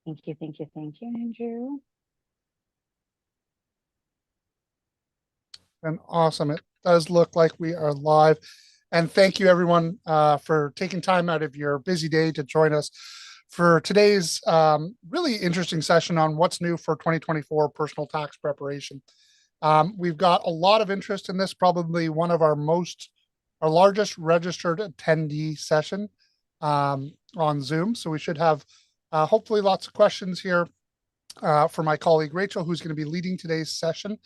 Thank you, Andrew. And awesome. It does look like we are live. And thank you, everyone, for taking time out of your busy day to join us for today's really interesting session on what's new for 2024 personal tax preparation. We've got a lot of interest in this, probably one of our largest registered attendee session on Zoom. So we should have hopefully lots of questions here for my colleague Rachel, who's going to be leading today's session.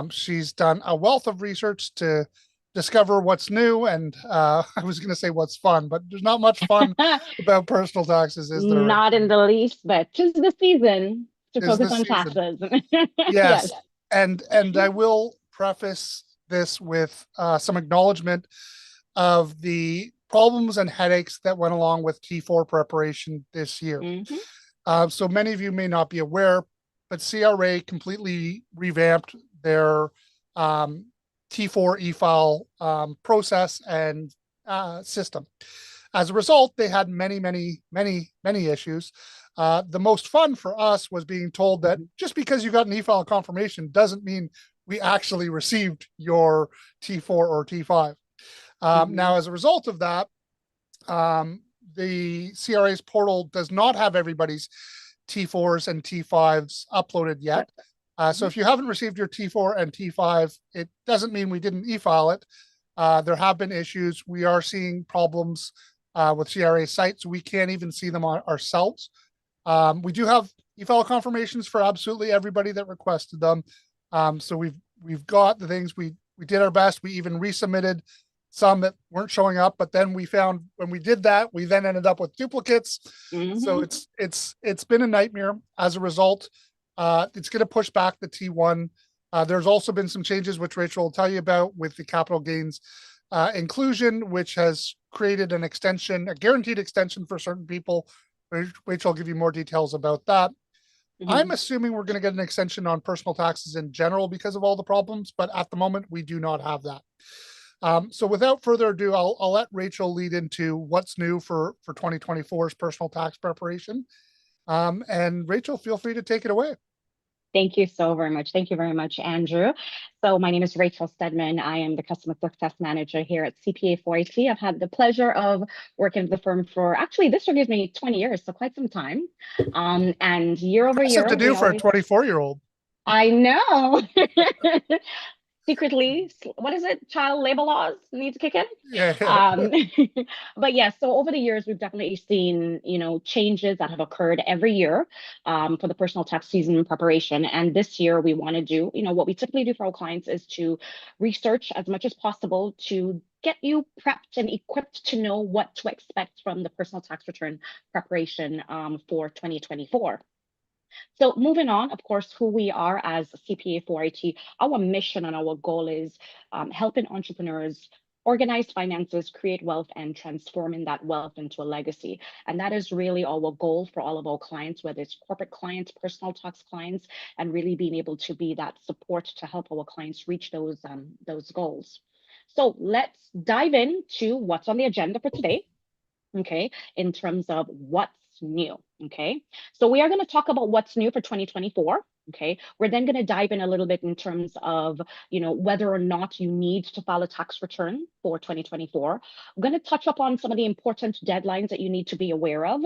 She's done a wealth of research to discover what's new, and I was going to say what's fun, but there's not much fun about personal taxes, is there? Not in the least, but 'tis the season to Is focus this on season? taxes. Yes, Yes. and I will preface this with some acknowledgement of the problems and headaches that went along with T4 preparation this year. Mhm. So many of you may not be aware, but CRA completely revamped their T4 e-file process and system. As a result, they had many issues. The most fun for us was being told that just because you got an e-file confirmation doesn't mean we actually received your T4 or T5. Now, as a result of that, the CRA's portal does not have everybody's T4s and T5s uploaded yet. So if you haven't received your T4 and T5, it doesn't mean we didn't e-file it. There have been issues. We are seeing problems with CRA sites. We can't even see them ourselves. We do have e-file confirmations for absolutely everybody that requested them. So we've got the things. We did our best. We even resubmitted some that weren't showing up, but then we found when we did that, we then ended up with duplicates. So it's been a nightmare. As a result, it's going to push back the T1. There's also been some changes, which Rachel will tell you about, with the capital gains inclusion, which has created an extension, a guaranteed extension for certain people. Rachel will give you more details about that. I'm assuming we're going to get an extension on personal taxes in general because of all the problems, but at the moment, we do not have that. So without further ado, I'll let Rachel lead into what's new for 2024's personal tax preparation. And Rachel, feel free to take it away. Thank you so very much. Thank you very much, Andrew. So my name is Rachel Stedman. I am the Customer Success Manager here at CPA 4IT. I've had the pleasure of working with the firm for, actually, this year gives me 20 years, so quite some time. And year over Impressive year, to do for a 24-year-old. I know. Secretly, what is it? Child labor laws need to kick in. Yeah. But yeah, so over the years, we've definitely seen, changes that have occurred every year for the personal tax season preparation. And this year, we want to do, what we typically do for our clients is to research as much as possible to get you prepped and equipped to know what to expect from the personal tax return preparation for 2024. So moving on, of course, who we are as CPA 4IT, our mission and our goal is helping entrepreneurs organize finances, create wealth, and transforming that wealth into a legacy. And that is really our goal for all of our clients, whether it's corporate clients, personal tax clients, and really being able to be that support to help our clients reach those goals. So let's dive into what's on the agenda for today. Okay, in terms of what's new. Okay, so we are going to talk about what's new for 2024. Okay, we're then going to dive in a little bit in terms of, whether or not you need to file a tax return for 2024. I'm going to touch upon some of the important deadlines that you need to be aware of,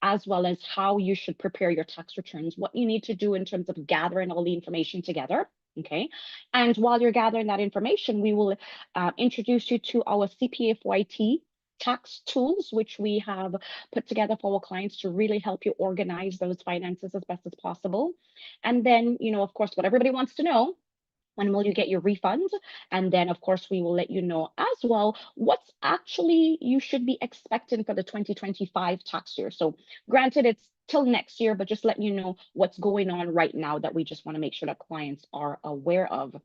as well as how you should prepare your tax returns, what you need to do in terms of gathering all the information together. Okay, and while you're gathering that information, we will introduce you to our CPA 4IT tax tools, which we have put together for our clients to really help you organize those finances as best as possible. And then, of course, what everybody wants to know, when will you get your refunds? And then, of course, we will let you know as well what's actually you should be expecting for the 2025 tax year. So granted, it's till next year, but just letting you know what's going on right now that we just want to make sure that clients are aware of.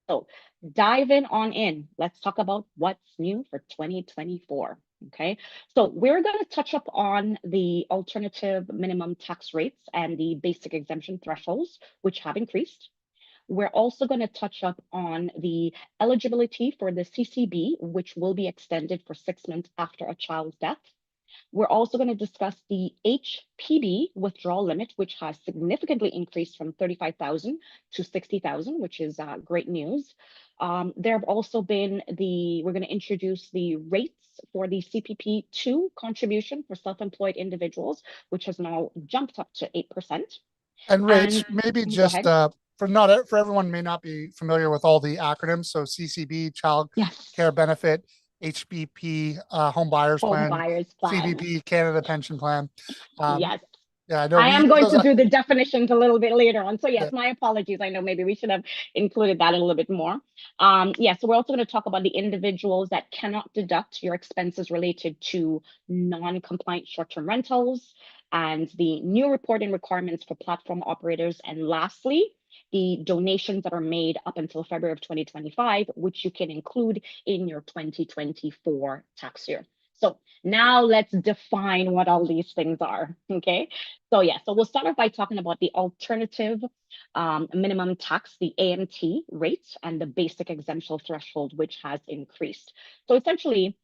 So diving on in, let's talk about what's new for 2024. Okay, so we're going to touch up on the alternative minimum tax rates and the basic exemption thresholds, which have increased. We're also going to touch up on the eligibility for the CCB, which will be extended for 6 months after a child's death. We're also going to discuss the HPB withdrawal limit, which has significantly increased from 35,000 to 60,000, which is great news. There have also been we're going to introduce the rates for the CPP2 contribution for self-employed individuals, which has now jumped up to 8%. And And Rach, maybe go just ahead. for everyone may not be familiar with all the acronyms. So CCB, Child Yes, Care Benefit, HBP, Home Buyers home Plan, buyers plan. CBP, Canada Pension Plan. Um, Yes. yeah, I know I we am use going those. to do the definitions a little bit later on. So yes, Yeah, my apologies. I know maybe we should have included that a little bit more. Yeah, so we're also going to talk about the individuals that cannot deduct your expenses related to non-compliant short-term rentals and the new reporting requirements for platform operators. And lastly, the donations that are made up until February of 2025, which you can include in your 2024 tax year. So now let's define what all these things are, okay? So yeah, so we'll start off by talking about the alternative minimum tax, the AMT rate, and the basic exemption threshold, which has increased. So essentially,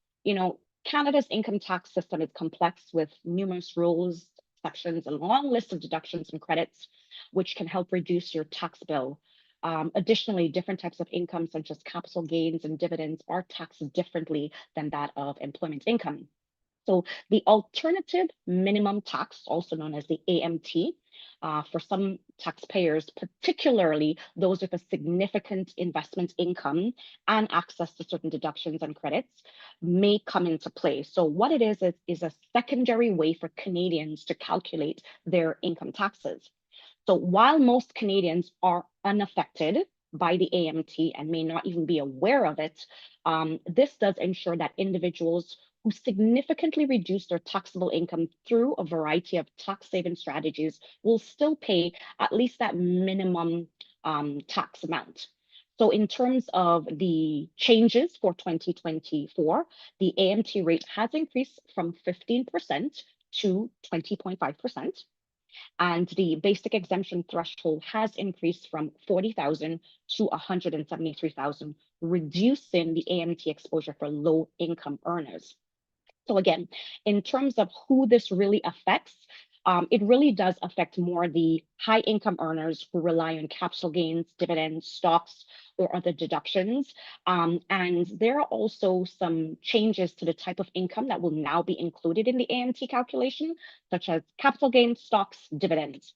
Canada's income tax system is complex with numerous rules, exceptions, a long list of deductions and credits, which can help reduce your tax bill. Additionally, different types of income, such as capital gains and dividends, are taxed differently than that of employment income. So the alternative minimum tax, also known as the AMT, for some taxpayers, particularly those with a significant investment income and access to certain deductions and credits, may come into play. So what it is a secondary way for Canadians to calculate their income taxes. So while most Canadians are unaffected by the AMT and may not even be aware of it, this does ensure that individuals who significantly reduce their taxable income through a variety of tax saving strategies will still pay at least that minimum tax amount. So in terms of the changes for 2024, the AMT rate has increased from 15% to 20.5%. And the basic exemption threshold has increased from 40,000 to 173,000, reducing the AMT exposure for low income earners. So again, in terms of who this really affects, it really does affect more the high income earners who rely on capital gains, dividends, stocks, or other deductions. And there are also some changes to the type of income that will now be included in the AMT calculation, such as capital gains, stocks, dividends.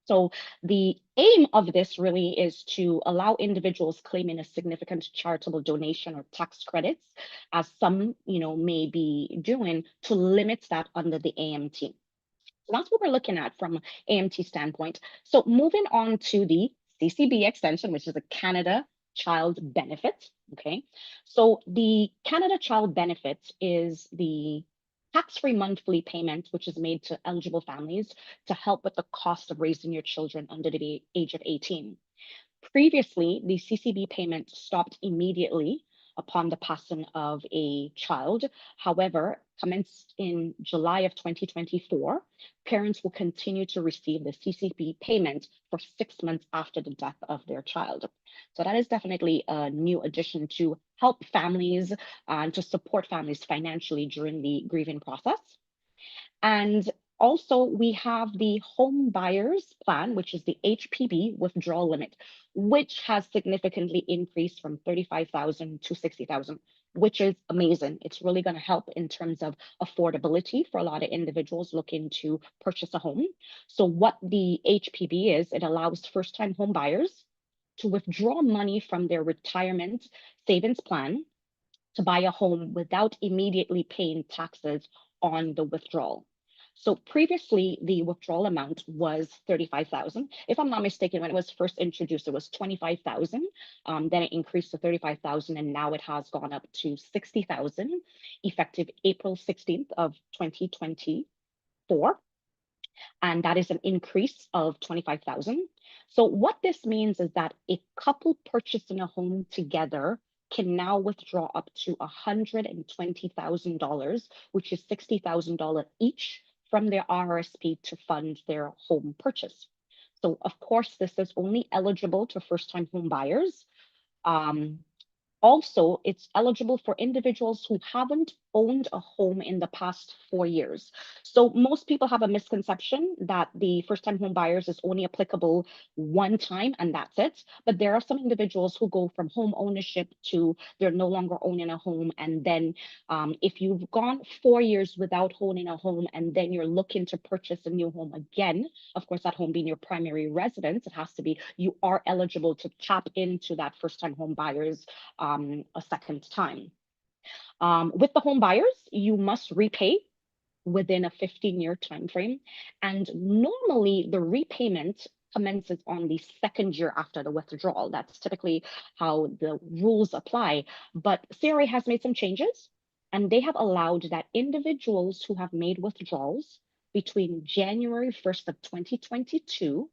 So the aim of this really is to allow individuals claiming a significant charitable donation or tax credits, as some, may be doing, to limit that under the AMT. So that's what we're looking at from AMT standpoint. So moving on to the CCB extension, which is the Canada Child Benefit. Okay. So the Canada Child Benefit is the tax-free monthly payment, which is made to eligible families to help with the cost of raising your children under the age of 18. Previously, the CCB payment stopped immediately upon the passing of a child. However, commenced in July of 2024, parents will continue to receive the CCB payment for 6 months after the death of their child. So that is definitely a new addition to help families and to support families financially during the grieving process. And also, we have the home buyers plan, which is the HPB withdrawal limit, which has significantly increased from 35,000 to 60,000, which is amazing. It's really going to help in terms of affordability for a lot of individuals looking to purchase a home. So, what the HPB is, it allows first time home buyers to withdraw money from their retirement savings plan to buy a home without immediately paying taxes on the withdrawal. So previously, the withdrawal amount was 35,000. If I'm not mistaken, when it was first introduced, it was 25,000. Then it increased to 35,000, and now it has gone up to 60,000, effective April 16th of 2024, and that is an increase of 25,000. So what this means is that a couple purchasing a home together can now withdraw up to $120,000, which is $60,000 each from their RRSP to fund their home purchase. So of course, this is only eligible to first-time home buyers. Also, it's eligible for individuals who haven't owned a home in the past 4 years. So most people have a misconception that the first-time home buyers is only applicable one time and that's it. But there are some individuals who go from home ownership to they're no longer owning a home. And then if you've gone 4 years without owning a home and then you're looking to purchase a new home again, of course, that home being your primary residence, it has to be, you are eligible to tap into that first-time home buyers a second time. With the home buyers, you must repay within a 15-year time frame. And normally the repayment commences on the second year after the withdrawal. That's typically how the rules apply. But CRA has made some changes, and they have allowed that individuals who have made withdrawals between January 1st of 2022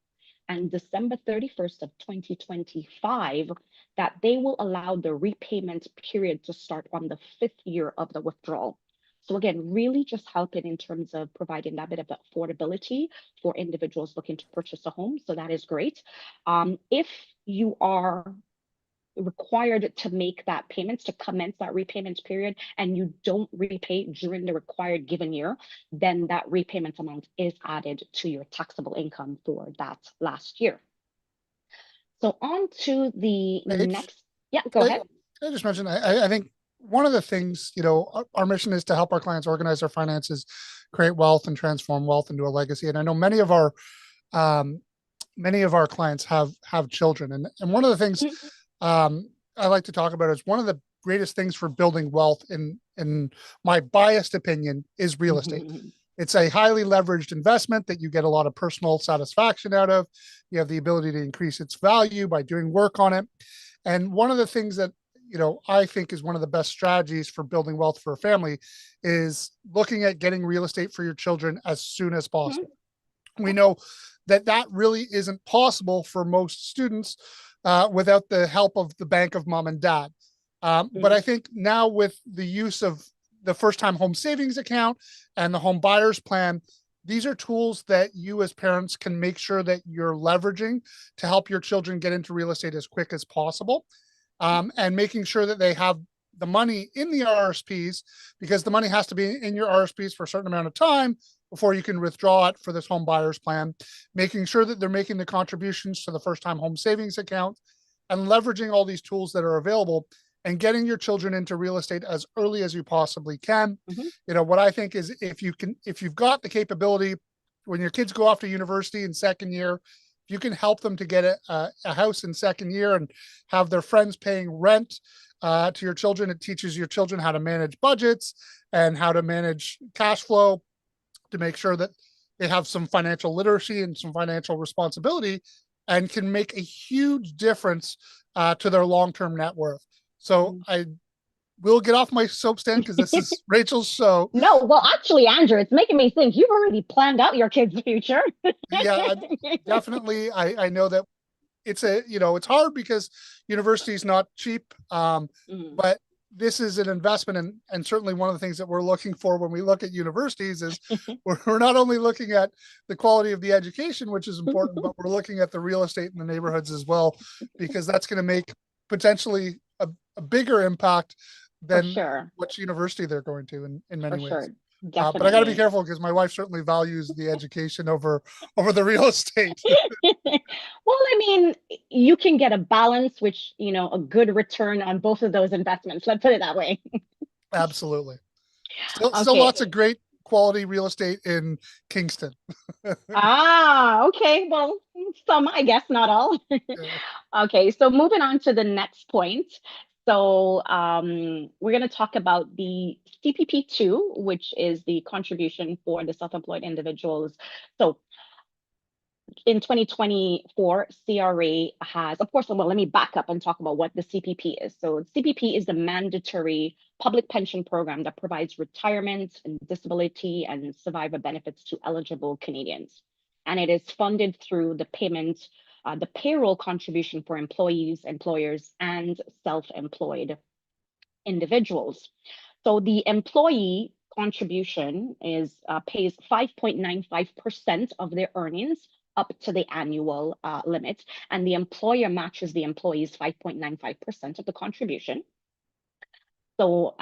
and December 31st of 2025, that they will allow the repayment period to start on the 5th year of the withdrawal. So again, really just helping in terms of providing that bit of affordability for individuals looking to purchase a home. So that is great. If you are required to make that payments to commence that repayment period and you don't repay during the required given year, then that repayment amount is added to your taxable income for that last year. So on to the Paige, next, yeah, go I, ahead. I just mentioned, I think one of the things, our mission is to help our clients organize their finances, create wealth, and transform wealth into a legacy. And I know um, many of our clients have children, and one of the things I like to talk about is one of the greatest things for building wealth, in my biased opinion, is real estate. It's a highly leveraged investment that you get a lot of personal satisfaction out of. You have the ability to increase its value by doing work on it. And one of the things that I think is one of the best strategies for building wealth for a family is looking at getting real estate for your children as soon as possible. We know that that really isn't possible for most students without the help of the bank of mom and dad. But I think now with the use of the first time home savings account and the home buyers plan, these are tools that you as parents can make sure that you're leveraging to help your children get into real estate as quick as possible, and making sure that they have the money in the RSPs, because the money has to be in your RSPs for a certain amount of time before you can withdraw it for this home buyers plan, making sure that they're making the contributions to the first time home savings account, and leveraging all these tools that are available and getting your children into real estate as early as you possibly can. What I think is, if you've got the capability, when your kids go off to university in second year, if you can help them to get a house in second year and have their friends paying rent to your children, it teaches your children how to manage budgets and how to manage cash flow, to make sure that they have some financial literacy and some financial responsibility, and can make a huge difference to their long-term net worth. So I will get off my soapstand because this is Rachel's show. No, well, actually, Andrew, it's making me think you've already planned out your kids' future. Yeah, definitely. I know that it's hard because university is not cheap, but this is an investment, and certainly one of the things that we're looking for when we look at universities is we're not only looking at the quality of the education, which is important, but we're looking at the real estate in the neighborhoods as well, because that's going to make potentially a bigger impact For than sure. which university they're going to in For many ways. sure. But I got to be Definitely. careful because my wife certainly values the education over the real estate. Well, I mean, you can get a balance, which, a good return on both of those investments. Let's put it that way. Absolutely. Still Okay. lots of great quality real estate in Kingston. Okay. Well, some, I guess, not all. Okay, so moving on to the next point. So we're going to talk about the CPP2, which is the contribution for the self-employed individuals. So in 2024, CRA has, of course, well, let me back up and talk about what the CPP is. So CPP is the mandatory public pension program that provides retirement and disability and survivor benefits to eligible Canadians. And it is funded through the payment, the payroll contribution for employees, employers, and self-employed individuals. So the employee contribution pays 5.95% of their earnings up to the annual limit, and the employer matches the employee's 5.95% of the contribution. So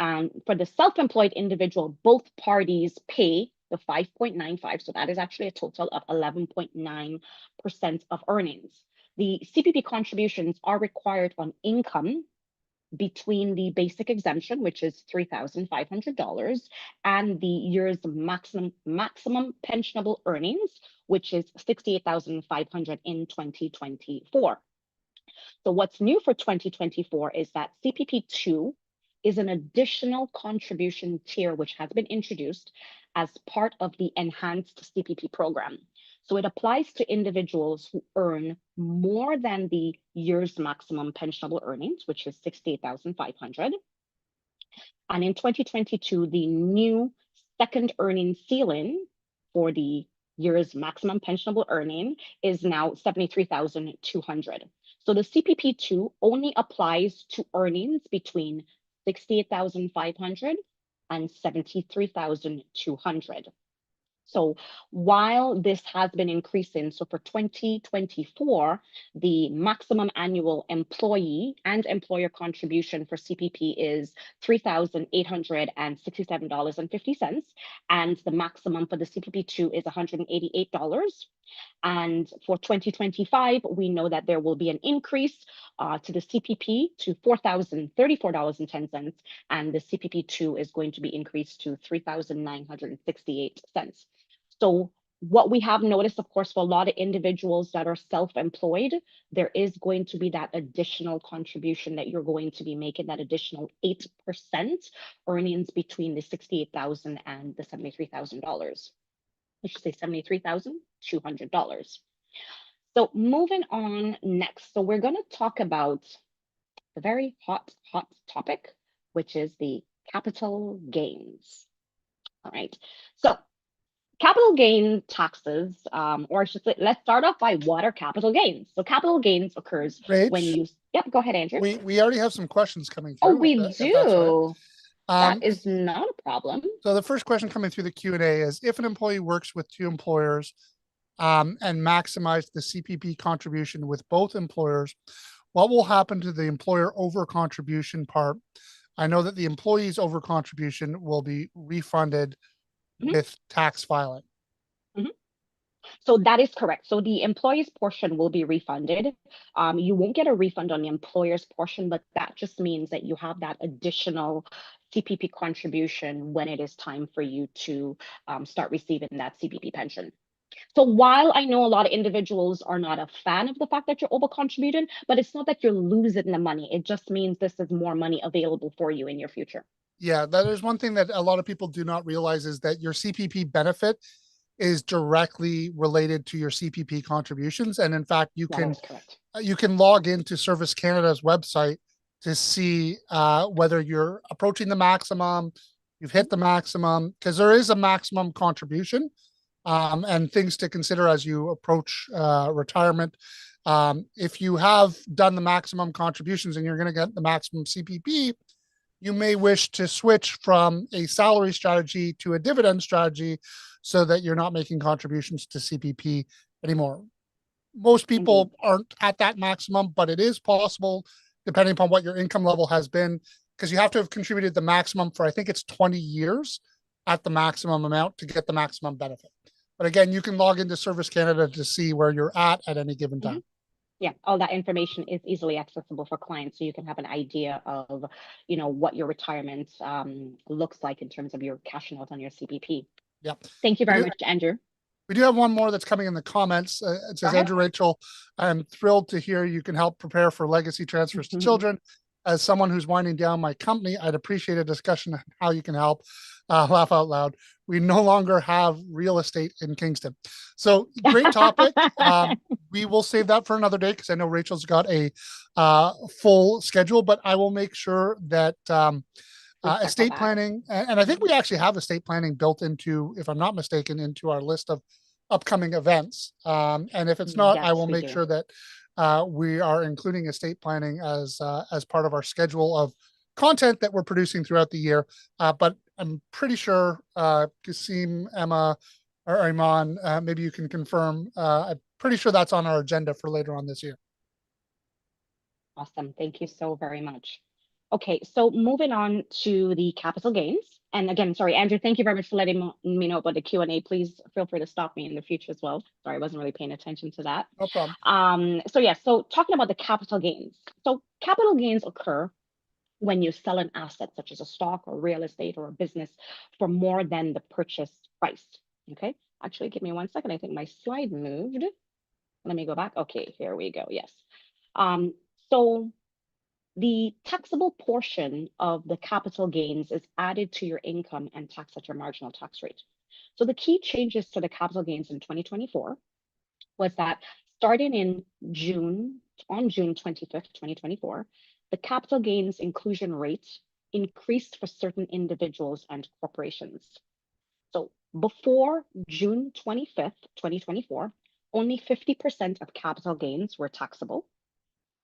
for the self-employed individual, both parties pay the 5.95. So that is actually a total of 11.9% of earnings. The CPP contributions are required on income between the basic exemption, which is $3,500, and the year's maximum pensionable earnings, which is $68,500 in 2024. So what's new for 2024 is that CPP2 is an additional contribution tier which has been introduced as part of the enhanced CPP program. So it applies to individuals who earn more than the year's maximum pensionable earnings, which is $68,500. And in 2022, the new second earning ceiling for the year's maximum pensionable earning is now 73,200. So the CPP2 only applies to earnings between 68,500 and 73,200. So while this has been increasing, so for 2024, the maximum annual employee and employer contribution for CPP is $3,867.50, and the maximum for the CPP2 is $188. And for 2025, we know that there will be an increase to the CPP to $4,034.10, and the CPP2 is going to be increased to $3,968. So what we have noticed, of course, for a lot of individuals that are self-employed, there is going to be that additional contribution that you're going to be making, that additional 8% earnings between the $68,000 and the $73,000. I should say $73,200. So moving on next. So we're going to talk about the very hot topic, which is the capital gains. All right. So capital gain taxes, or I should say, let's start off by what are capital gains. So capital gains occurs when Rach, you, yep, go ahead, Andrew. we already have some questions coming Oh, through, we if that's all right. do. That is not a problem. So the first question coming through the Q&A is, if an employee works with two employers and maximize the CPP contribution with both employers, what will happen to the employer over contribution part? I know that the employee's over contribution will be refunded with tax filing. So that is correct. So the employee's portion will be refunded. You won't get a refund on the employer's portion, but that just means that you have that additional CPP contribution when it is time for you to start receiving that CPP pension. So while I know a lot of individuals are not a fan of the fact that you're over contributing, but it's not that you're losing the money. It just means this is more money available for you in your future. Yeah, that is one thing that a lot of people do not realize, is that your CPP benefit is directly related to your CPP contributions. And in fact, you can log into Service Canada's website to see whether you're approaching the maximum, you've hit the maximum, because there is a maximum contribution, and things to consider as you approach retirement. If you have done the maximum contributions and you're going to get the maximum CPP, you may wish to switch from a salary strategy to a dividend strategy so that you're not making contributions to CPP anymore. Most people aren't at that maximum, but it is possible depending upon what your income level has been, because you have to have contributed the maximum for, I think it's 20 years at the maximum amount to get the maximum benefit. But again, you can log into Service Canada to see where you're at any given time. Yeah, all that information is easily accessible for clients, so you can have an idea of, what your retirement looks like in terms of your cashing out on your CPP. Yeah. Thank you very much, Andrew. We do have one more that's coming in the comments. It says, Andrew Rachel, I'm thrilled to hear you can help prepare for legacy transfers to children. As someone who's winding down my company, I'd appreciate a discussion on how you can help. Laugh out loud. We no longer have real estate in Kingston. So great topic. We will save that for another day, because I know Rachel's got a full schedule, but I will make sure that estate planning, and I think we actually have estate planning built into, if I'm not mistaken, into our list of upcoming events. And if it's not, I will make sure that we are including estate planning as part of our schedule of content that we're producing throughout the year. But I'm pretty sure Kasim, Emma, or Iman, maybe you can confirm. I'm pretty sure that's on our agenda for later on this year. Awesome. Thank you so very much. Okay, so moving on to the capital gains. And again, sorry, Andrew, thank you very much for letting me know about the Q&A. Please feel free to stop me in the future as well. Sorry, I wasn't really paying attention to that. No problem. So yeah, so talking about the capital gains. So capital gains occur when you sell an asset such as a stock or real estate or a business for more than the purchase price. Okay, actually, give me 1 second. I think my slide moved. Let me go back. Okay, here we go. Yes. Um, so the taxable portion of the capital gains is added to your income and taxed at your marginal tax rate. So the key changes to the capital gains in 2024 was that starting in June, on June 25th, 2024, the capital gains inclusion rate increased for certain individuals and corporations. So before June 25th, 2024, only 50% of capital gains were taxable.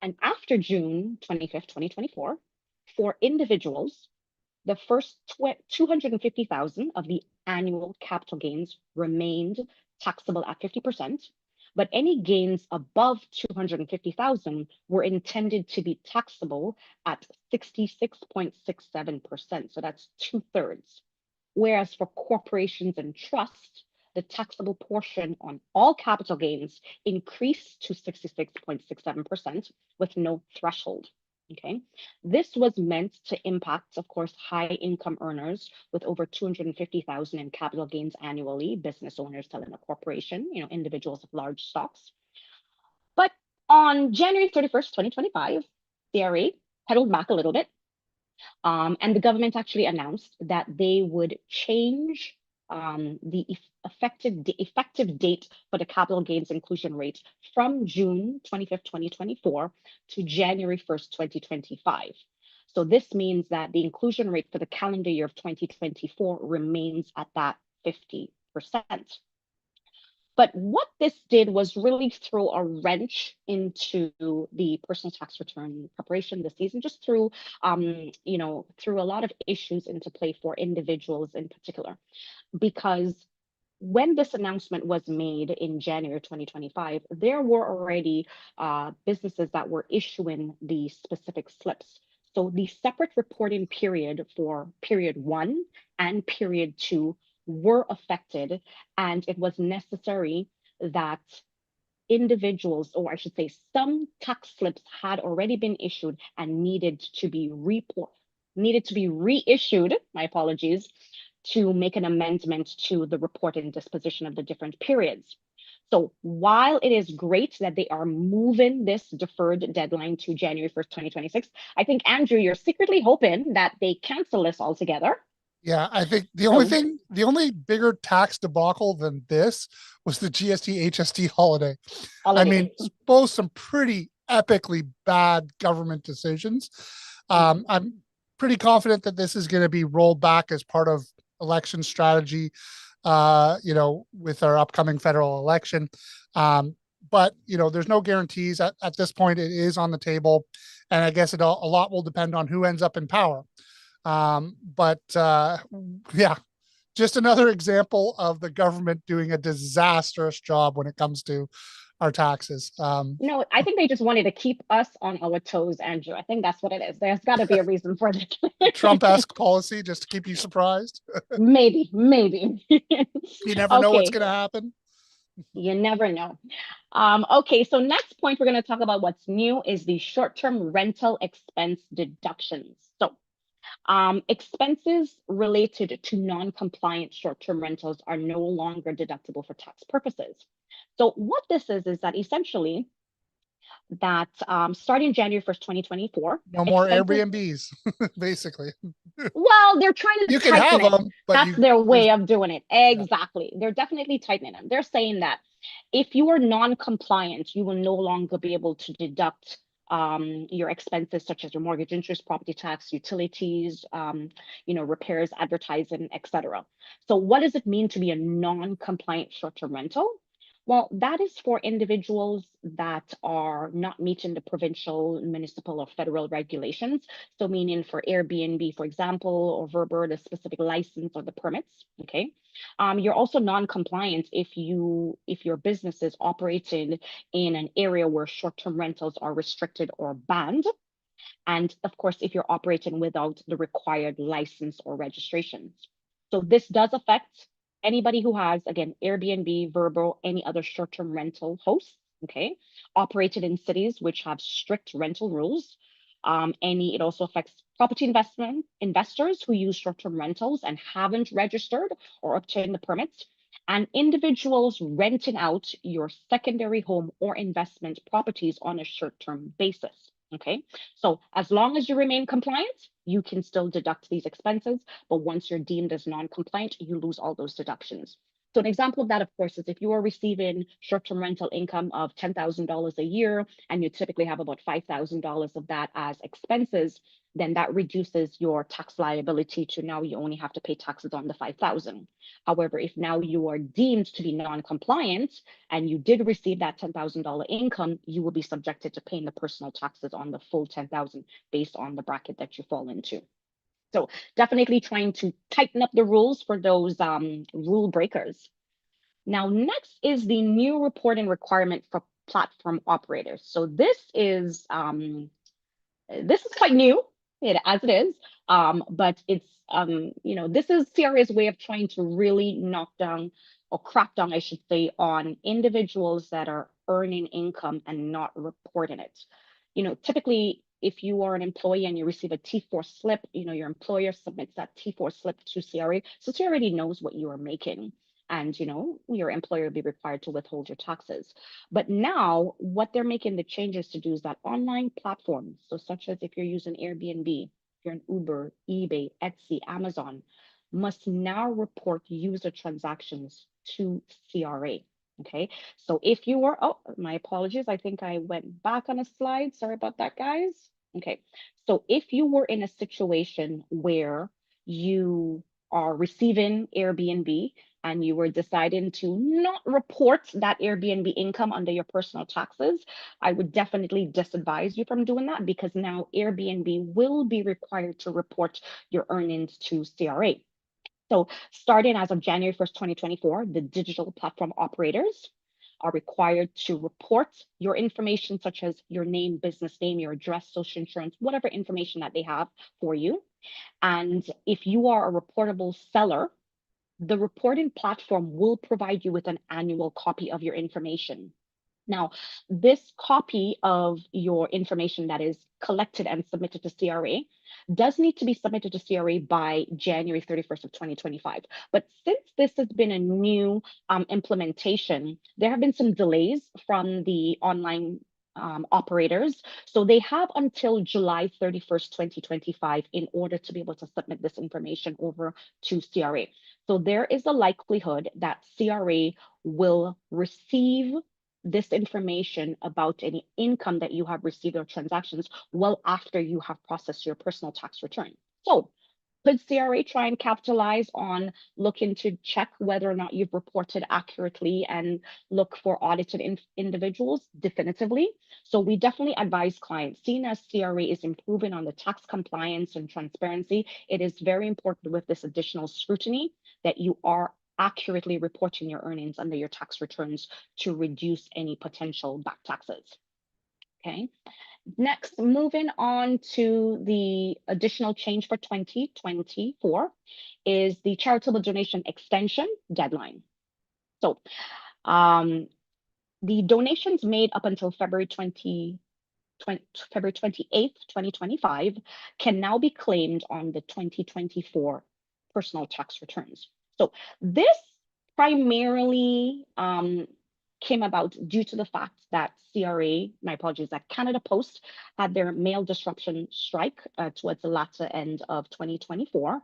And after June 25th, 2024, for individuals, the first 250,000 of the annual capital gains remained taxable at 50%, but any gains above 250,000 were intended to be taxable at 66.67%. So that's 2/3. Whereas for corporations and trusts, the taxable portion on all capital gains increased to 66.67% with no threshold. Okay. This was meant to impact, of course, high income earners with over 250,000 in capital gains annually, business owners selling a corporation, individuals of large stocks. But on January 31st, 2025, CRA pedaled back a little bit, and the government actually announced that they would change the effective date for the capital gains inclusion rate from June 25th, 2024 to January 1st, 2025. So this means that the inclusion rate for the calendar year of 2024 remains at that 50%. But what this did was really throw a wrench into the personal tax return preparation this season, just through a lot of issues into play for individuals in particular. Because when this announcement was made in January 2025, there were already businesses that were issuing the specific slips. So the separate reporting period for period 1 and period 2 were affected, and it was necessary that individuals, or I should say, some tax slips had already been issued and needed to be reissued. My apologies, to make an amendment to the reporting disposition of the different periods. So while it is great that they are moving this deferred deadline to January 1st, 2026, I think, Andrew, you're secretly hoping that they cancel this altogether. Yeah, I think So the only bigger tax debacle than this was the GST HST holiday. I mean, holiday. both some pretty epically bad government decisions. I'm pretty confident that this is going to be rolled back as part of election strategy, with our upcoming federal election. But there's no guarantees at this point. It is on the table, and I guess a lot will depend on who ends up in power. But yeah, just another example of the government doing a disastrous job when it comes to our taxes. No, I think they just wanted to keep us on our toes, Andrew. I think that's what it is. There's got to be a reason for it. Trump-esque policy just to keep you surprised. Maybe. You never know what's Okay, going to happen. you never know. Okay, so next point we're going to talk about what's new is the short-term rental expense deductions. So expenses related to non-compliant short-term rentals are no longer deductible for tax purposes. So what this is that essentially that starting January 1st, 2024, No more expenses, Airbnbs, basically. well, they're trying to You can tighten have it. them, but That's their there's way of doing it. yeah. Exactly. They're definitely tightening them. They're saying that if you are non-compliant, you will no longer be able to deduct your expenses such as your mortgage interest, property tax, utilities, repairs, advertising, etc. So what does it mean to be a non-compliant short-term rental? Well, that is for individuals that are not meeting the provincial, municipal, or federal regulations. So meaning for Airbnb, for example, or Verber, the specific license or the permits, okay? You're also non-compliant if your business is operating in an area where short-term rentals are restricted or banned. And of course, if you're operating without the required license or registrations. So this does affect anybody who has, again, Airbnb, Vrbo, any other short-term rental hosts, okay, operated in cities which have strict rental rules. It also affects property investors who use short-term rentals and haven't registered or obtained the permits, and individuals renting out your secondary home or investment properties on a short-term basis. Okay, so as long as you remain compliant, you can still deduct these expenses. But once you're deemed as non-compliant, you lose all those deductions. So an example of that, of course, is if you are receiving short-term rental income of $10,000 a year, and you typically have about $5,000 of that as expenses, then that reduces your tax liability to now you only have to pay taxes on the 5,000. However, if now you are deemed to be non-compliant and you did receive that $10,000 income, you will be subjected to paying the personal taxes on the full 10,000 based on the bracket that you fall into. So definitely trying to tighten up the rules for those rule breakers. Now, next is the new reporting requirement for platform operators. So this is quite new, as it is, but it's this is CRA's way of trying to really knock down or crack down, I should say, on individuals that are earning income and not reporting it. Typically, if you are an employee and you receive a T4 slip, your employer submits that T4 slip to CRA, so CRA already knows what you are making, and your employer will be required to withhold your taxes. But now what they're making the changes to do is that online platforms, so such as if you're using Airbnb, if you're an Uber, eBay, Etsy, Amazon, must now report user transactions to CRA. Okay, so if you were, oh, my apologies, I think I went back on a slide. Sorry about that, guys. Okay, so if you were in a situation where you are receiving Airbnb and you were deciding to not report that Airbnb income under your personal taxes, I would definitely disadvise you from doing that, because now Airbnb will be required to report your earnings to CRA. So starting as of January 1st, 2024, the digital platform operators are required to report your information, such as your name, business name, your address, social insurance, whatever information that they have for you. And if you are a reportable seller, the reporting platform will provide you with an annual copy of your information. Now, this copy of your information that is collected and submitted to CRA does need to be submitted to CRA by January 31st of 2025. But since this has been a new implementation, there have been some delays from the online operators. So they have until July 31st, 2025 in order to be able to submit this information over to CRA. So there is a likelihood that CRA will receive this information about any income that you have received or transactions well after you have processed your personal tax return. So could CRA try and capitalize on looking to check whether or not you've reported accurately and look for audited individuals? Definitively. So we definitely advise clients, seeing as CRA is improving on the tax compliance and transparency, it is very important with this additional scrutiny that you are accurately reporting your earnings under your tax returns to reduce any potential back taxes. Okay. Next, moving on to the additional change for 2024 is the charitable donation extension deadline. So the donations made up until February 28th, 2025 can now be claimed on the 2024 personal tax returns. So this primarily came about due to the fact that CRA, my apologies, that Canada Post had their mail disruption strike towards the latter end of 2024.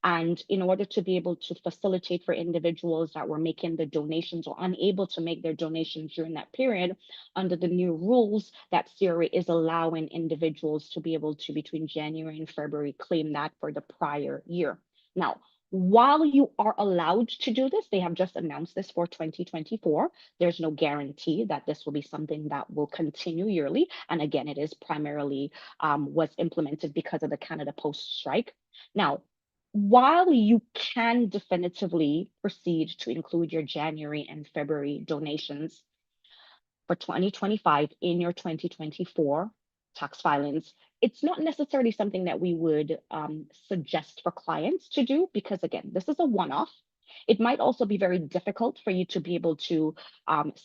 And in order to be able to facilitate for individuals that were making the donations or unable to make their donations during that period, under the new rules that CRA is allowing individuals to be able to, between January and February, claim that for the prior year. Now, while you are allowed to do this, they have just announced this for 2024. There's no guarantee that this will be something that will continue yearly. And again, it is primarily was implemented because of the Canada Post strike. Now, while you can definitively proceed to include your January and February donations for 2025 in your 2024 tax filings, it's not necessarily something that we would suggest for clients to do because, again, this is a one-off. It might also be very difficult for you to be able to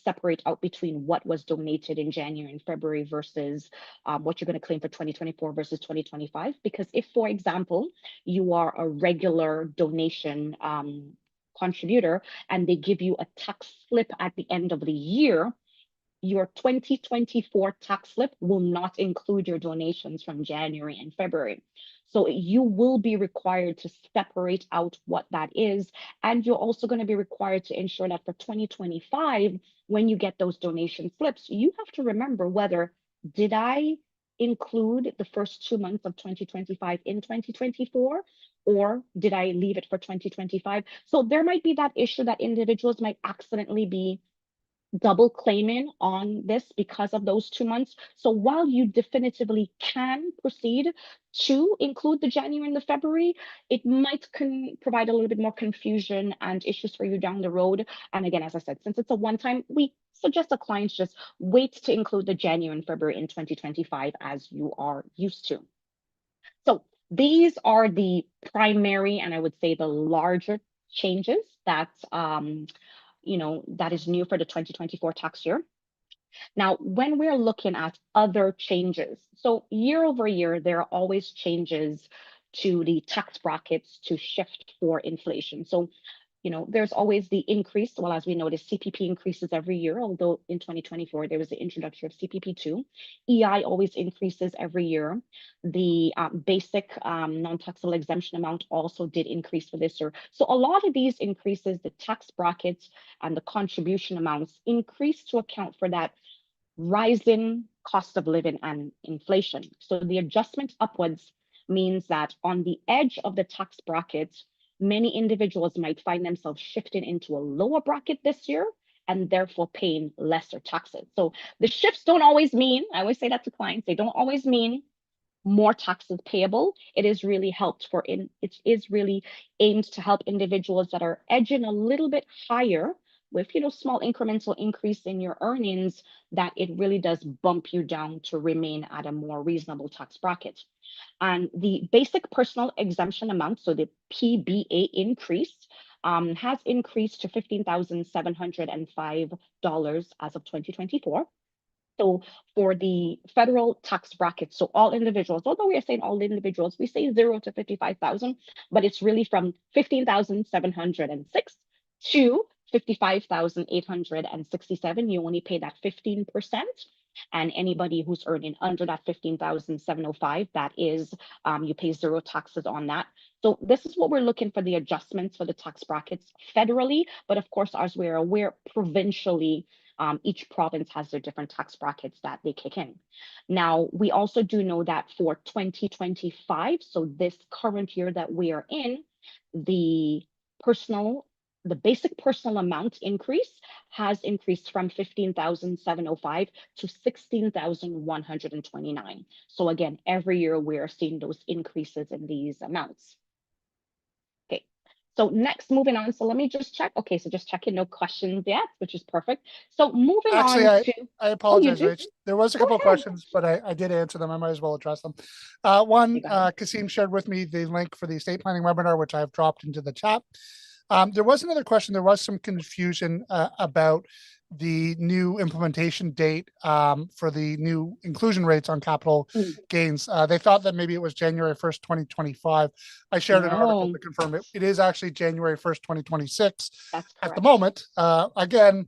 separate out between what was donated in January and February versus what you're going to claim for 2024 versus 2025. Because if, for example, you are a regular donation contributor and they give you a tax slip at the end of the year, your 2024 tax slip will not include your donations from January and February. So you will be required to separate out what that is. And you're also going to be required to ensure that for 2025, when you get those donation slips, you have to remember whether did I include the first 2 months of 2025 in 2024, or did I leave it for 2025? So there might be that issue that individuals might accidentally be double claiming on this because of those 2 months. So while you definitively can proceed to include the January and the February, it might provide a little bit more confusion and issues for you down the road. And again, as I said, since it's a one-time, we suggest the clients just wait to include the January and February in 2025 as you are used to. So these are the primary, and I would say the larger changes that that is new for the 2024 tax year. Now, when we're looking at other changes, so year over year, there are always changes to the tax brackets to shift for inflation. So there's always the increase. Well, as we know, the CPP increases every year, although in 2024, there was the introduction of CPP2. EI always increases every year. The basic non-taxable exemption amount also did increase for this year. So a lot of these increases, the tax brackets and the contribution amounts increase to account for that rising cost of living and inflation. So the adjustment upwards means that on the edge of the tax bracket, many individuals might find themselves shifting into a lower bracket this year and therefore paying lesser taxes. So the shifts don't always mean, I always say that to clients, they don't always mean more taxes payable. It is really aimed to help individuals that are edging a little bit higher with small incremental increase in your earnings, that it really does bump you down to remain at a more reasonable tax bracket. And the basic personal exemption amount, so the PBA increase, has increased to $15,705 as of 2024. So for the federal tax bracket, so all individuals, although we are saying all individuals, we say 0 to 55,000, but it's really from 15,706 to 55,867. You only pay that 15%. And anybody who's earning under that 15,705, that is, you pay zero taxes on that. So this is what we're looking for, the adjustments for the tax brackets federally, but of course, as we're aware, provincially, each province has their different tax brackets that they kick in. Now, we also do know that for 2025, so this current year that we are in, the basic personal amount increase has increased from 15,705 to 16,129. So again, every year we are seeing those increases in these amounts. Okay, so next, moving on. So let me just check. Okay, so just checking, no questions yet, which is perfect. So moving Actually, on to, I oh, you apologize, do? Rach. There was a Go couple of ahead. questions, but I did answer them. I might as well address them. One, Go ahead. Kasim shared with me the link for the estate planning webinar, which I have dropped into the chat. There was another question. There was some confusion about the new implementation date for the new inclusion rates on capital gains. They thought that maybe it was January 1st, 2025. I shared an article No, to confirm it. It is actually January 1st, 2026 that's at the correct. moment. Again,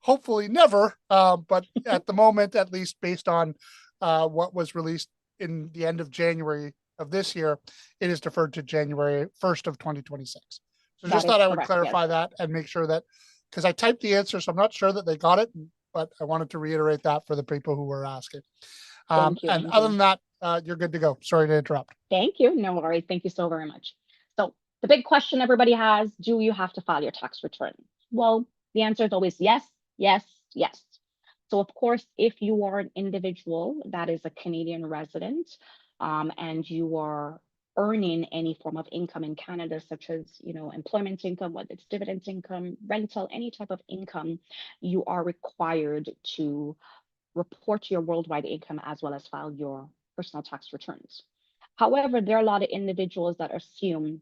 hopefully never, but at the moment, at least based on what was released in the end of January of this year, it is deferred to January 1st of 2026. So That just is thought I would correct, yes. clarify that and make sure that, because I typed the answer, so I'm not sure that they got it, but I wanted to reiterate that for the people who were asking. Thank you, And other Andrew. than that, you're good to go. Sorry to interrupt. Thank you. No worries. Thank you so very much. So the big question everybody has, do you have to file your tax return? Well, the answer is always yes, yes, yes. So of course, if you are an individual that is a Canadian resident and you are earning any form of income in Canada, such as employment income, whether it's dividends income, rental, any type of income, you are required to report your worldwide income as well as file your personal tax returns. However, there are a lot of individuals that assume,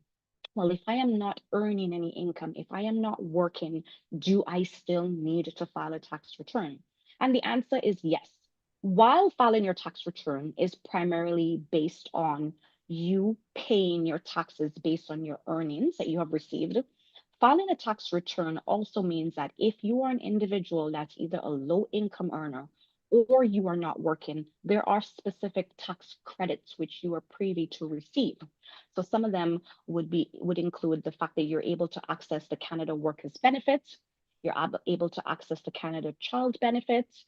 well, if I am not earning any income, if I am not working, do I still need to file a tax return? And the answer is yes. While filing your tax return is primarily based on you paying your taxes based on your earnings that you have received, filing a tax return also means that if you are an individual that's either a low income earner or you are not working, there are specific tax credits which you are privy to receive. So some of them would include the fact that you're able to access the Canada Workers Benefits, you're able to access the Canada Child Benefits,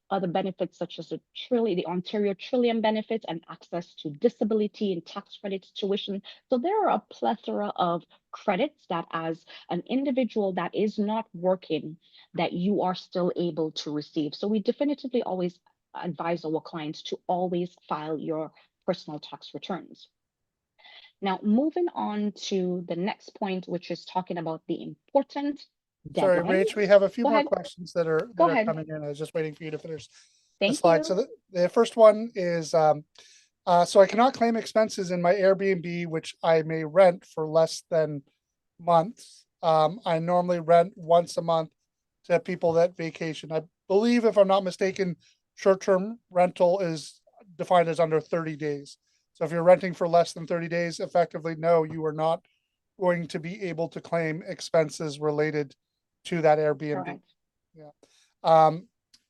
other benefits such as the Ontario Trillium benefits and access to disability and tax credits, tuition. So there are a plethora of credits that as an individual that is not working, that you are still able to receive. So we definitively always advise our clients to always file your personal tax returns. Now, moving on to the next point, which is talking about the important Sorry, deadline. Rach, we have a few Go more ahead. questions that are Go ahead. coming in. I was just waiting for you to finish the Thank slide. So you. the first one is so I cannot claim expenses in my Airbnb, which I may rent for less than months. I normally rent once a month to people that vacation. I believe, if I'm not mistaken, short-term rental is defined as under 30 days. So if you're renting for less than 30 days, effectively, no, you are not going to be able to claim expenses related to that Airbnb. Correct. Yeah.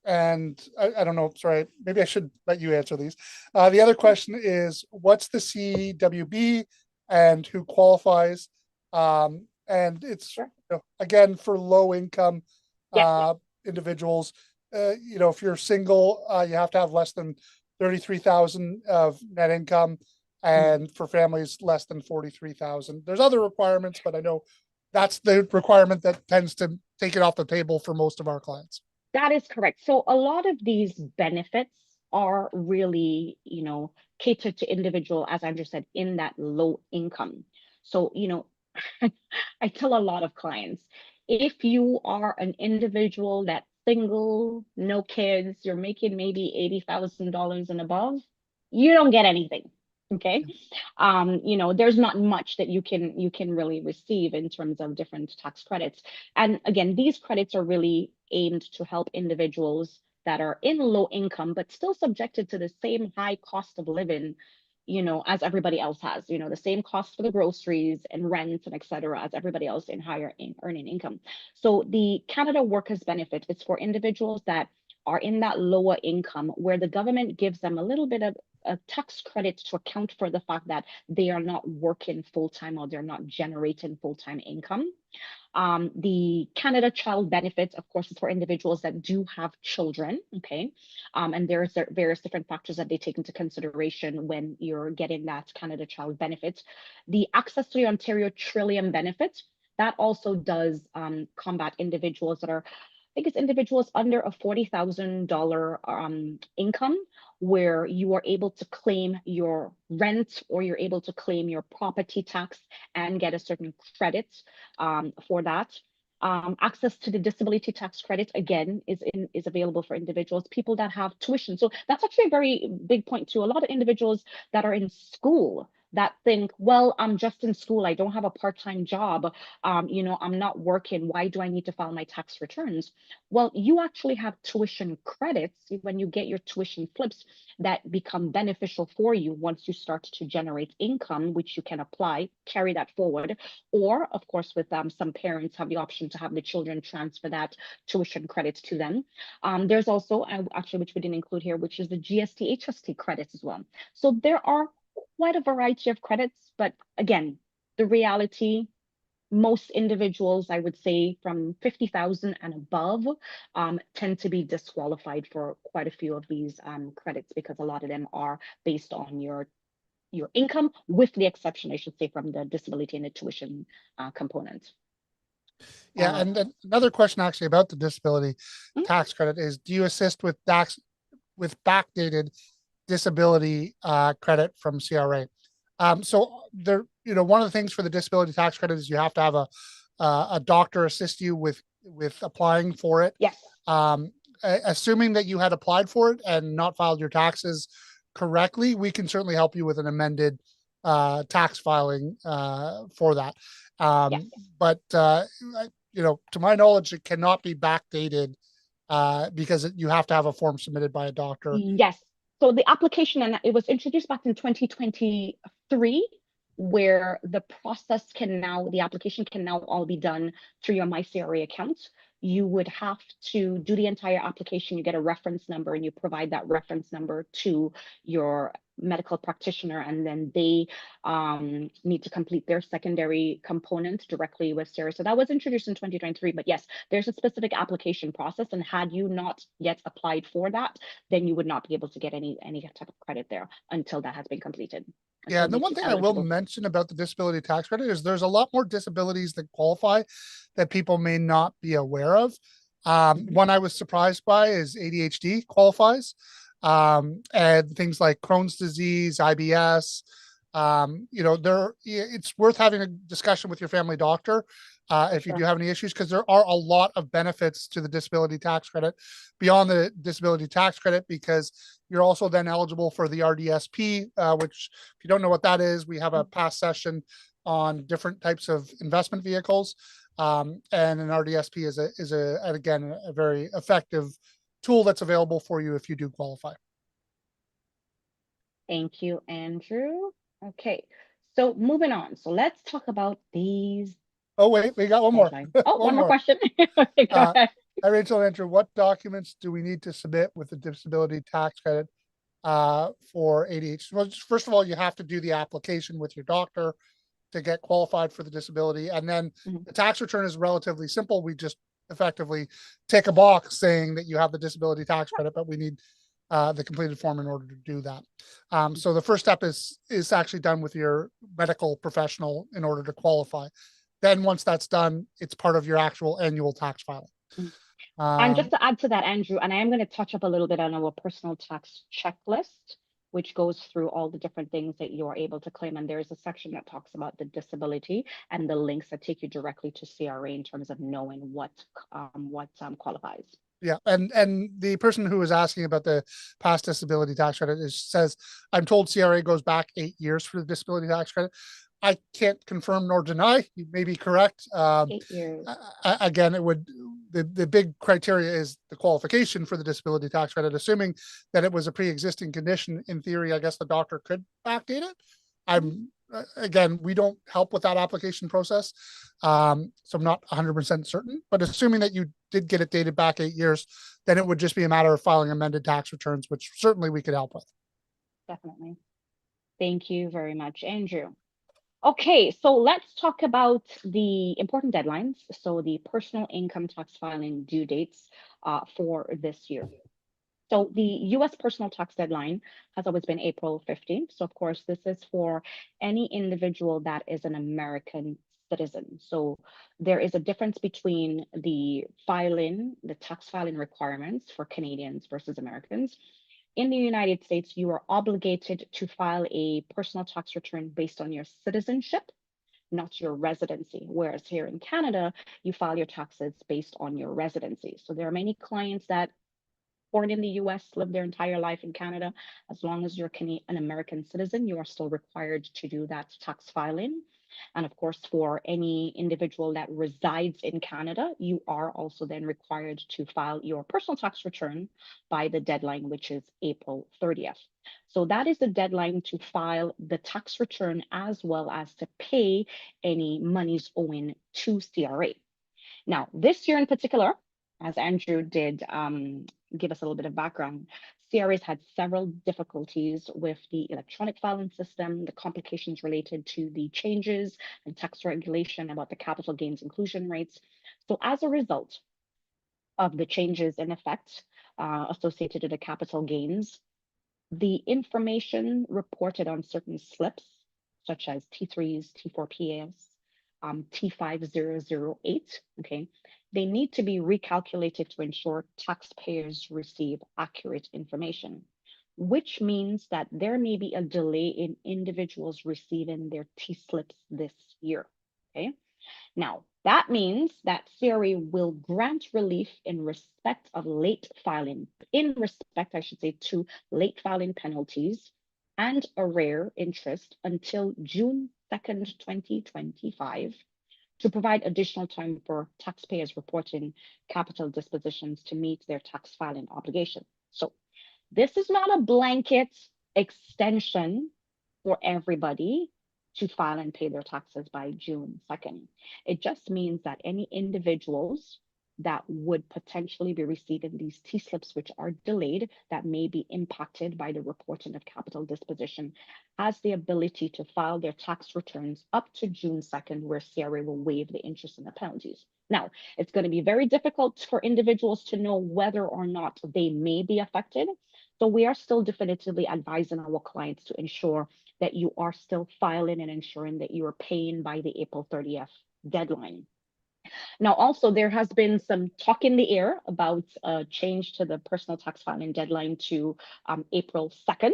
And I don't know, sorry, maybe I should let you answer these. The other question is, what's the CWB and who qualifies? And it's, Sure. again, for low income Yeah. individuals, if you're single, you have to have less than 33,000 of net income, and for families less than 43,000. There's other requirements, but I know that's the requirement that tends to take it off the table for most of our clients. That is correct. So a lot of these benefits are really, catered to individual, as Andrew said, in that low income. So, I tell a lot of clients, if you are an individual that's single, no kids, you're making maybe $80,000 and above, you don't get anything. Okay. There's not much that you can really receive in terms of different tax credits. And again, these credits are really aimed to help individuals that are in low income, but still subjected to the same high cost of living, as everybody else has, the same cost for the groceries and rent and et cetera as everybody else in higher earning income. So the Canada Workers Benefit is for individuals that are in that lower income where the government gives them a little bit of a tax credit to account for the fact that they are not working full time or they're not generating full time income. The Canada Child Benefits, of course, is for individuals that do have children, okay? And there's various different factors that they take into consideration when you're getting that Canada Child Benefits. The access to the Ontario Trillium Benefit, that also does combat individuals that are, I think it's individuals under a $40,000 income, where you are able to claim your rent or you're able to claim your property tax and get a certain credit for that. Access to the disability tax credit again is available for individuals, people that have tuition. So that's actually a very big point too. A lot of individuals that are in school that think, well, I'm just in school, I don't have a part-time job, I'm not working, why do I need to file my tax returns? Well, you actually have tuition credits when you get your tuition flips that become beneficial for you once you start to generate income, which you can apply, carry that forward. Or, of course, with some parents have the option to have the children transfer that tuition credit to them. There's also, actually, which we didn't include here, which is the GST, HST credits as well. So there are quite a variety of credits, but again, the reality, most individuals, I would say from 50,000 and above, tend to be disqualified for quite a few of these credits because a lot of them are based on your income, with the exception, I should say, from the disability and the tuition component. Yeah, and then another question actually about the disability Mm, tax credit is, do you assist with backdated disability credit from CRA? So there, one of the things for the disability tax credit is you have to have a doctor assist you with applying for it. yes. Assuming that you had applied for it and not filed your taxes correctly, we can certainly help you with an amended tax filing for that. Yes. But you know, to my knowledge, it cannot be backdated because you have to have a form submitted by a doctor. Yes. So the application, and it was introduced back in 2023, where the process can now, the application can now all be done through your MyCRA account. You would have to do the entire application. You get a reference number and you provide that reference number to your medical practitioner, and then they need to complete their secondary component directly with CRA. So that was introduced in 2023. But yes, there's a specific application process, and had you not yet applied for that, then you would not be able to get any type of credit there until that has been completed. Yeah, Until and the you one thing I will eligible. mention about the disability tax credit is there's a lot more disabilities that qualify that people may not be aware of. One I was surprised by is ADHD qualifies, and things like Crohn's disease, IBS. You know, it's worth having a discussion with your family doctor if you do Sure. have any issues, because there are a lot of benefits to the disability tax credit beyond the disability tax credit, because you're also then eligible for the RDSP, which, if you don't know what that is, we have a past session on different types of investment vehicles. And an RDSP is again, a very effective tool that's available for you if you do qualify. Thank you, Andrew. Okay, so moving on. So let's talk about these Oh, wait, we got one more. deadlines. Oh, One one more more. question. Okay, go ahead. Hi, Rachel and Andrew. What documents do we need to submit with the disability tax credit for ADHD? Well, first of all, you have to do the application with your doctor to get qualified for the disability. And then the tax return is relatively simple. We just effectively tick a box saying that you have the disability tax credit, but we need the completed form in order to do that. So the first step is actually done with your medical professional in order to qualify. Then once that's done, it's part of your actual annual tax filing. And just Um, to add to that, Andrew, and I am going to touch up a little bit on our personal tax checklist, which goes through all the different things that you are able to claim. And there's a section that talks about the disability and the links that take you directly to CRA in terms of knowing what qualifies. Yeah, and the person who was asking about the past disability tax credit says, I'm told CRA goes back 8 years for the disability tax credit. I can't confirm nor deny. You may be correct. 8 years. Again, it would the big criteria is the qualification for the disability tax credit. Assuming that it was a pre-existing condition, in theory, I guess the doctor could backdate it. I'm again, we don't help with that application process, so I'm not 100% certain. But assuming that you did get it dated back 8 years, then it would just be a matter of filing amended tax returns, which certainly we could help with. Definitely. Thank you very much, Andrew. Okay, so let's talk about the important deadlines. So the personal income tax filing due dates for this year. So the US personal tax deadline has always been April 15th. So of course, this is for any individual that is an American citizen. So there is a difference between the tax filing requirements for Canadians versus Americans. In the United States, you are obligated to file a personal tax return based on your citizenship, not your residency. Whereas here in Canada, you file your taxes based on your residency. So there are many clients that born in the US, live their entire life in Canada. As long as you're an American citizen, you are still required to do that tax filing. And of course, for any individual that resides in Canada, you are also then required to file your personal tax return by the deadline, which is April 30th. So that is the deadline to file the tax return as well as to pay any monies owing to CRA. Now, this year in particular, as Andrew did give us a little bit of background, CRA's had several difficulties with the electronic filing system, the complications related to the changes and tax regulation about the capital gains inclusion rates. So as a result of the changes in effect associated with the capital gains, the information reported on certain slips, such as T3s, T4PAs, T5008, okay, they need to be recalculated to ensure taxpayers receive accurate information, which means that there may be a delay in individuals receiving their T slips this year, okay? Now, That means that CRA will grant relief in respect, I should say, to late filing penalties and arrear interest until June 2nd, 2025, to provide additional time for taxpayers reporting capital dispositions to meet their tax filing obligation. So this is not a blanket extension for everybody to file and pay their taxes by June 2nd. It just means that any individuals that would potentially be receiving these T-slips, which are delayed, that may be impacted by the reporting of capital disposition, has the ability to file their tax returns up to June 2nd, where CRA will waive the interest and the penalties. Now, it's going to be very difficult for individuals to know whether or not they may be affected. So we are still definitively advising our clients to ensure that you are still filing and ensuring that you are paying by the April 30th deadline. Now, also, there has been some talk in the air about a change to the personal tax filing deadline to April 2nd.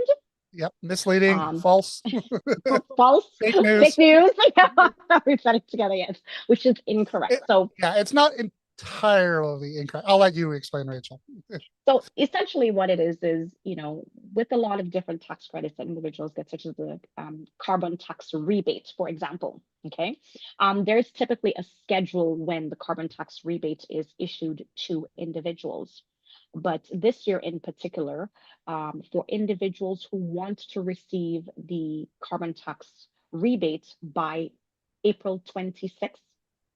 Yep, misleading, false, false, fake news. fake news. We said it together, yes, which is incorrect. Yeah, it's not entirely incorrect. I'll let you explain, Rachel. So essentially what it is, with a lot of different tax credits that individuals get, such as the carbon tax rebate, for example, okay? There's typically a schedule when the carbon tax rebate is issued to individuals. But this year in particular, for individuals who want to receive the carbon tax rebate by April 26th,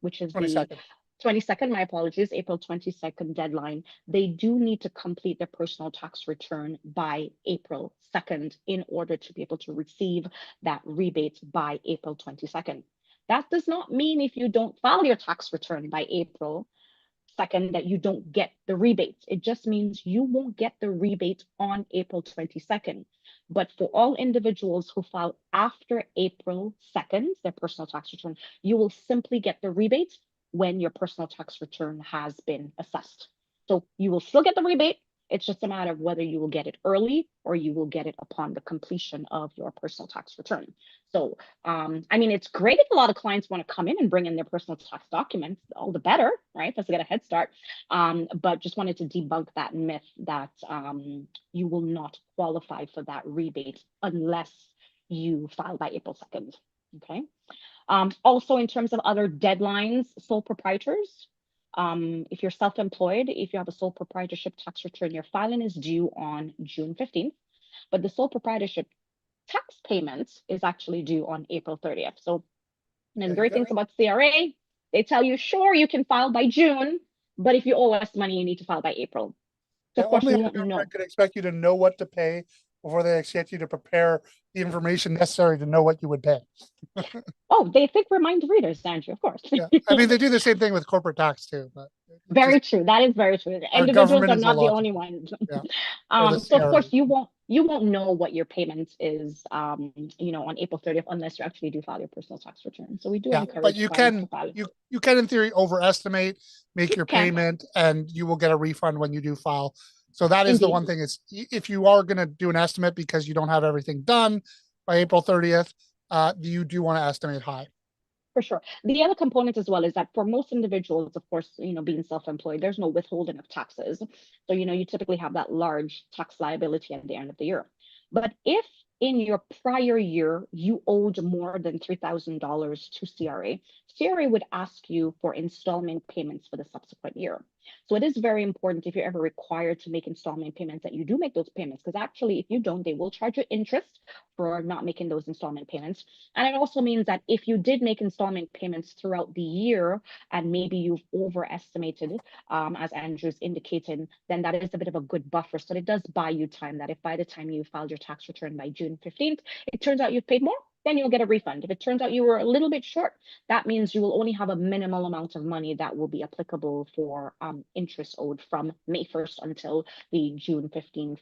which is 22nd. the 22nd, my apologies, April 22nd deadline, they do need to complete their personal tax return by April 2nd in order to be able to receive that rebate by April 22nd. That does not mean if you don't file your tax return by April 2nd that you don't get the rebate. It just means you won't get the rebate on April 22nd. But for all individuals who file after April 2nd, their personal tax return, you will simply get the rebate when your personal tax return has been assessed. So you will still get the rebate. It's just a matter of whether you will get it early or you will get it upon the completion of your personal tax return. So, I mean, it's great if a lot of clients want to come in and bring in their personal tax documents, all the better, right? Let's get a head start. But just wanted to debunk that myth that you will not qualify for that rebate unless you file by April 2nd, okay? Also, in terms of other deadlines, sole proprietors, if you're self-employed, if you have a sole proprietorship tax return, your filing is due on June 15th, but the sole proprietorship tax payment is actually due on April 30th. So, and great things about CRA, they tell you, sure, you can file by June, but if you owe us money, you need to file by April. So of course, only we the won't know. government could expect you to know what to pay before they expect you to prepare the information necessary to know what you would pay. Oh, they think we're mind readers, Andrew, of course. Yeah, I mean, they do the same thing with corporate tax too, but very true. That is very true. our Individuals government are is a not the lot. only ones. Yeah. Or the So of course CRA. you won't know what your payment is, on April 30th unless you actually do file your personal tax return. So we do Yeah, but encourage you clients to can file. you can in theory overestimate, make You your can, payment, and you will get a refund when you do file. So that is the indeed. one thing is if you are going to do an estimate because you don't have everything done by April 30th, you do want to estimate high. For sure. The other component as well is that for most individuals, of course, being self-employed, there's no withholding of taxes. So, you typically have that large tax liability at the end of the year. But if in your prior year you owed more than $3,000 to CRA, CRA would ask you for installment payments for the subsequent year. So it is very important if you're ever required to make installment payments that you do make those payments, because actually if you don't, they will charge you interest for not making those installment payments. And it also means that if you did make installment payments throughout the year and maybe you've overestimated, as Andrew's indicated, then that is a bit of a good buffer. So it does buy you time, that if by the time you filed your tax return by June 15th, it turns out you've paid more, then you'll get a refund. If it turns out you were a little bit short, that means you will only have a minimal amount of money that will be applicable for interest owed from May 1st until the June 15th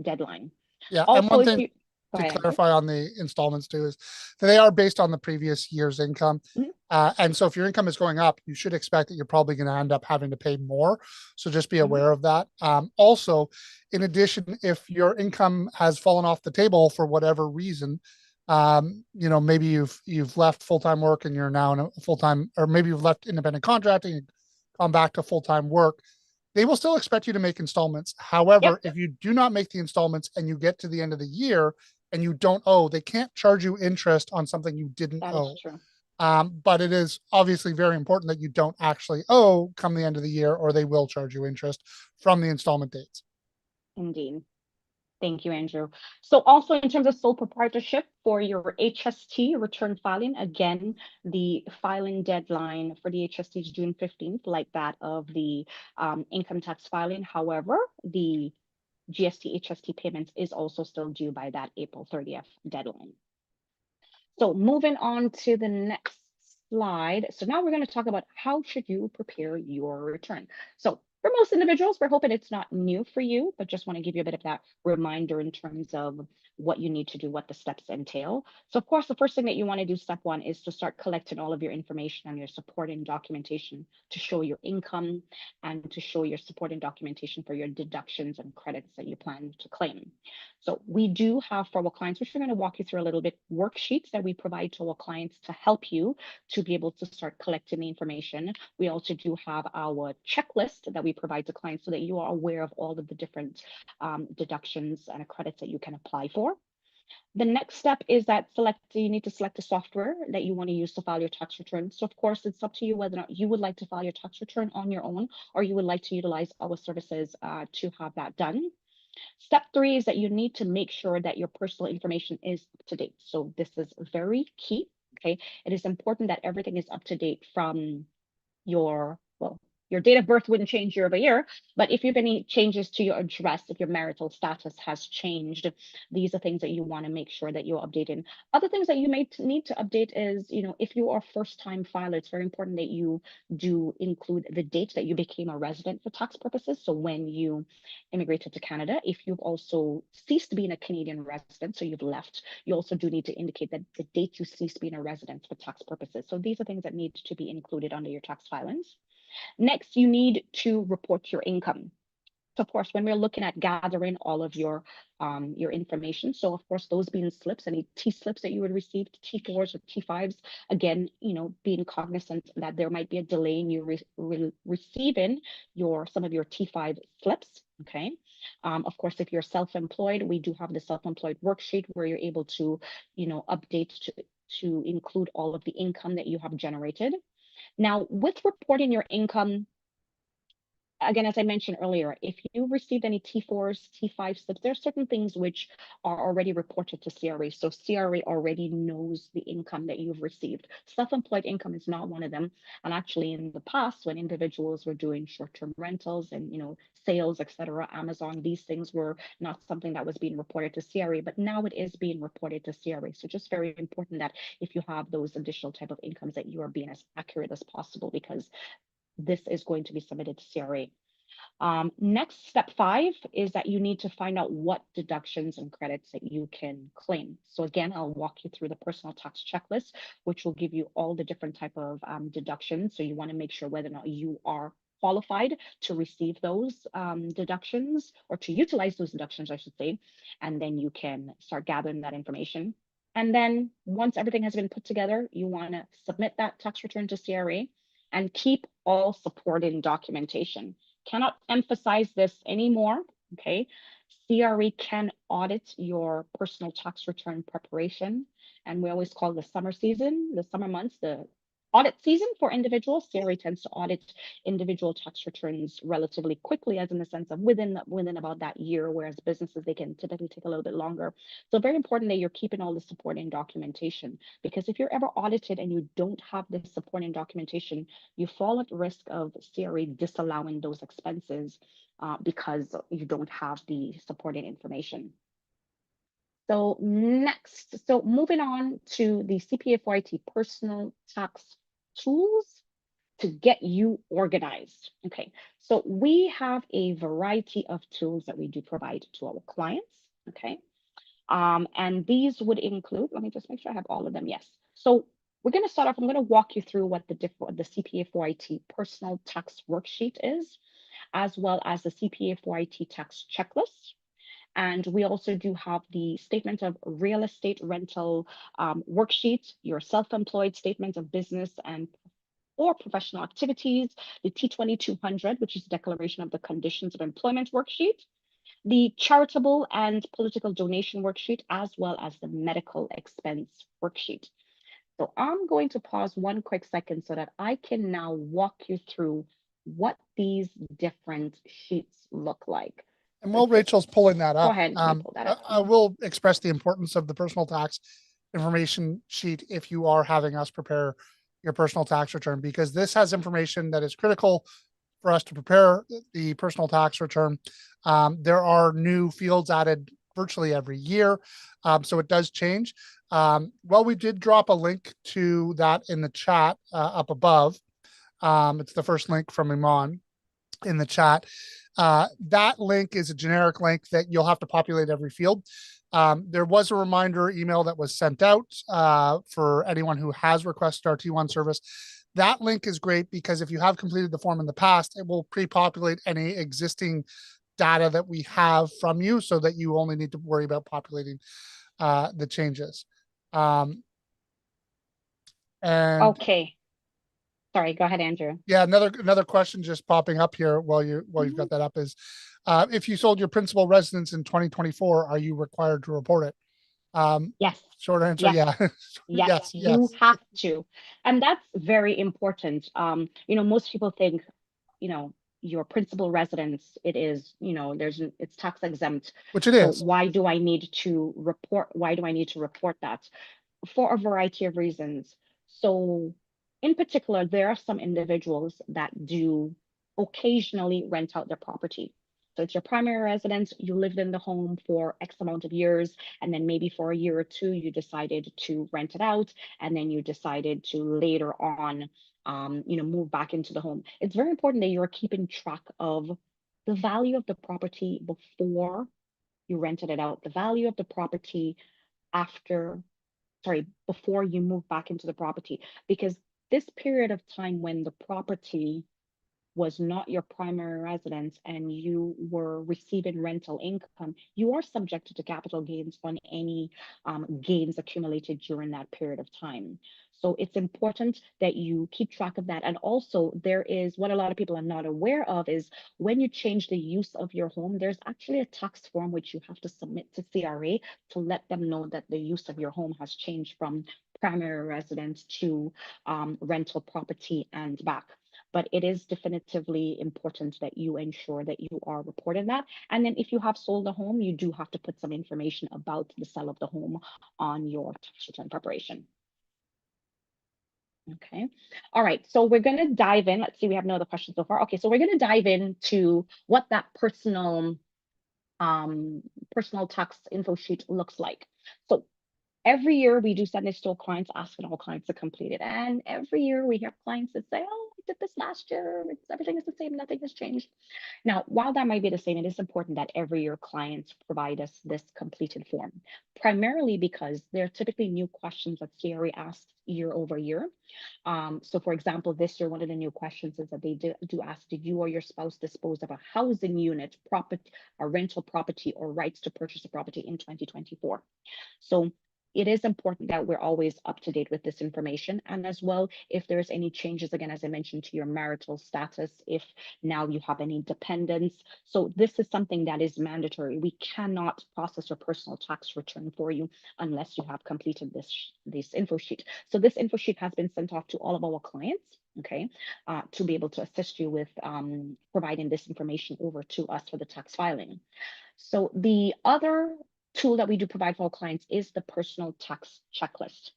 deadline. Yeah, and Also, one if thing you go to ahead, Andrew. clarify on the installments too is that they are based on the previous year's income. Mhm. And so if your income is going up, you should expect that you're probably going to end up having to pay more. So just be Mhm. aware of that. Also, in addition, if your income has fallen off the table for whatever reason, Maybe you've left full-time work and you're now in a full-time, or maybe you've left independent contracting and gone back to full-time work. They will still expect you to make installments. Yep, However, if you do not make the installments and you get to the end of the year and you don't owe, they can't charge you interest on something you didn't that is owe. true. But it is obviously very important that you don't actually owe come the end of the year, or they will charge you interest from the installment dates. Indeed. Thank you, Andrew. So also in terms of sole proprietorship for your HST return filing, again, the filing deadline for the HST is June 15th, like that of the income tax filing. However, the GST HST payments is also still due by that April 30th deadline. So moving on to the next slide. So now we're going to talk about how should you prepare your return. So for most individuals, we're hoping it's not new for you, but just want to give you a bit of that reminder in terms of what you need to do, what the steps entail. So of course, the first thing that you want to do, step one, is to start collecting all of your information and your supporting documentation to show your income and to show your supporting documentation for your deductions and credits that you plan to claim. So we do have for our clients, which we're going to walk you through a little bit, worksheets that we provide to our clients to help you to be able to start collecting the information. We also do have our checklist that we provide to clients so that you are aware of all of the different deductions and credits that you can apply for. The next step is that you need to select the software that you want to use to file your tax return. So of course, it's up to you whether or not you would like to file your tax return on your own, or you would like to utilize our services to have that done. Step three is that you need to make sure that your personal information is up to date. So this is very key. Okay. It is important that everything is up to date from your, well, your date of birth wouldn't change year over year, but if you have any changes to your address, if your marital status has changed, these are things that you want to make sure that you're updating. Other things that you may need to update is, if you are first time filer, it's very important that you do include the date that you became a resident for tax purposes. So when you immigrated to Canada, if you've also ceased being a Canadian resident, so you've left, you also do need to indicate that the date you ceased being a resident for tax purposes. So these are things that need to be included under your tax filings. Next, you need to report your income. So of course, when we're looking at gathering all of your information, so of course, those being slips, any T slips that you would receive, T4s or T5s, again, being cognizant that there might be a delay in you receiving some of your T5 slips. Okay. Of course, if you're self-employed, we do have the self-employed worksheet where you're able to, update to include all of the income that you have generated. Now, with reporting your income, again, as I mentioned earlier, if you received any T4s, T5 slips, there are certain things which are already reported to CRA. So CRA already knows the income that you've received. Self-employed income is not one of them. And actually, in the past, when individuals were doing short-term rentals and sales, etc., Amazon, these things were not something that was being reported to CRA, but now it is being reported to CRA. So just very important that if you have those additional type of incomes, that you are being as accurate as possible, because this is going to be submitted to CRA. Next, step 5 is that you need to find out what deductions and credits that you can claim. So again, I'll walk you through the personal tax checklist, which will give you all the different type of deductions. So you want to make sure whether or not you are qualified to receive those deductions, or to utilize those deductions, I should say, and then you can start gathering that information. And then once everything has been put together, you want to submit that tax return to CRA and keep all supporting documentation. Cannot emphasize this anymore, okay? CRA can audit your personal tax return preparation, and we always call the summer season, the summer months, the audit season for individuals. CRA tends to audit individual tax returns relatively quickly, as in the sense of within about that year, whereas businesses, they can typically take a little bit longer. So very important that you're keeping all the supporting documentation, because if you're ever audited and you don't have the supporting documentation, you fall at risk of CRA disallowing those expenses because you don't have the supporting information. So next, so moving on to the CPA 4IT personal tax tools to get you organized. Okay, so we have a variety of tools that we do provide to our clients. Okay, and these would include, let me just make sure I have all of them. Yes. So we're going to start off, I'm going to walk you through what the CPA 4IT personal tax worksheet is, as well as the CPA 4IT tax checklist. And we also do have the statement of real estate rental worksheet, your self-employed statement of business and or professional activities, the T2200, which is Declaration of the Conditions of Employment worksheet, the charitable and political donation worksheet, as well as the medical expense worksheet. So I'm going to pause one quick second so that I can now walk you through what these different sheets look like. And while Okay, Rachel's pulling that go up, ahead, let me pull that up. I will express the importance of the personal tax information sheet if you are having us prepare your personal tax return, because this has information that is critical for us to prepare the personal tax return. There are new fields added virtually every year, so it does change. Well, we did drop a link to that in the chat up above. It's the first link from Iman in the chat. That link is a generic link that you'll have to populate every field. There was a reminder email that was sent out for anyone who has requested our T1 service. That link is great because if you have completed the form in the past, it will pre-populate any existing data that we have from you so that you only need to worry about populating the changes. And Okay, sorry, go ahead, Andrew. yeah, another question just popping up here while you've got that up is, if you sold your principal residence in 2024, are you required to report it? Yes, Short answer, yes, yeah. yes, Yes, you yes. have to. And that's very important. Most people think, your principal residence, it is, it's tax exempt. Which it So is. why do I need to report that? For a variety of reasons. So, in particular, there are some individuals that do occasionally rent out their property. So, it's your primary residence, you lived in the home for X amount of years, and then maybe for a year or two, you decided to rent it out, and then you decided to later on, move back into the home. It's very important that you're keeping track of the value of the property before you rented it out, the value of the property after before you move back into the property. Because this period of time when the property was not your primary residence and you were receiving rental income, you are subjected to capital gains on any gains accumulated during that period of time. So it's important that you keep track of that. And also, there is what a lot of people are not aware of is when you change the use of your home, there's actually a tax form which you have to submit to CRA to let them know that the use of your home has changed from primary residence to rental property and back, but it is definitively important that you ensure that you are reporting that. And then if you have sold a home, you do have to put some information about the sale of the home on your tax return preparation. Okay. All right. So we're going to dive in. Let's see, we have no other questions so far. Okay. So we're going to dive into what that personal tax info sheet looks like. So every year we do send this to our clients, asking all clients to complete it. And every year we have clients that say, oh, I did this last year. Everything is the same. Nothing has changed. Now, while that might be the same, it is important that every year clients provide us this completed form, primarily because there are typically new questions that CRA asks year over year. So for example, this year, one of the new questions is that they do ask, did you or your spouse dispose of a housing unit, property, a rental property, or rights to purchase a property in 2024? So it is important that we're always up to date with this information. And as well, if there's any changes, again, as I mentioned, to your marital status, if now you have any dependents. So this is something that is mandatory. We cannot process your personal tax return for you unless you have completed this info sheet. So this info sheet has been sent off to all of our clients, okay, to be able to assist you with providing this information over to us for the tax filing. So the other tool that we do provide for our clients is the personal tax checklist.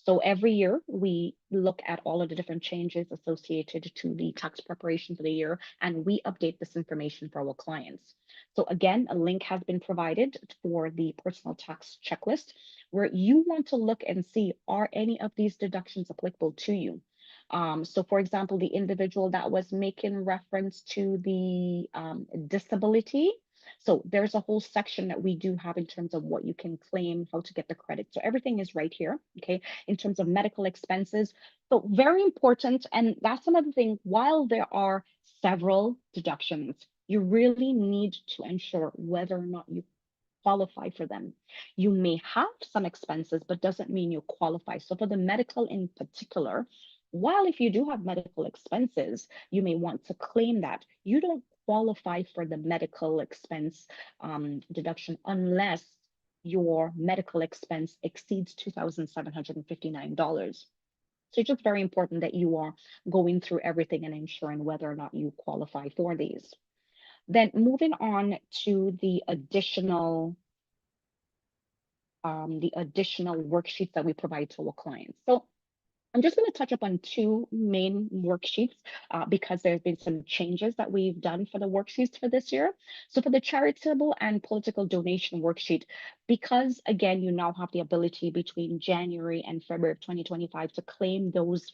So every year we look at all of the different changes associated to the tax preparation for the year, and we update this information for our clients. So again, a link has been provided for the personal tax checklist where you want to look and see, are any of these deductions applicable to you? So for example, the individual that was making reference to the disability, so there's a whole section that we do have in terms of what you can claim, how to get the credit. So everything is right here, okay, in terms of medical expenses. So very important. And that's another thing, while there are several deductions, you really need to ensure whether or not you qualify for them. You may have some expenses, but doesn't mean you qualify. So for the medical in particular, while if you do have medical expenses, you may want to claim that, you don't qualify for the medical expense deduction unless your medical expense exceeds $2,759. So it's just very important that you are going through everything and ensuring whether or not you qualify for these. Then moving on to the additional worksheets that we provide to our clients. So I'm just going to touch up on two main worksheets because there have been some changes that we've done for the worksheets for this year. So for the charitable and political donation worksheet, because again, you now have the ability between January and February of 2025 to claim those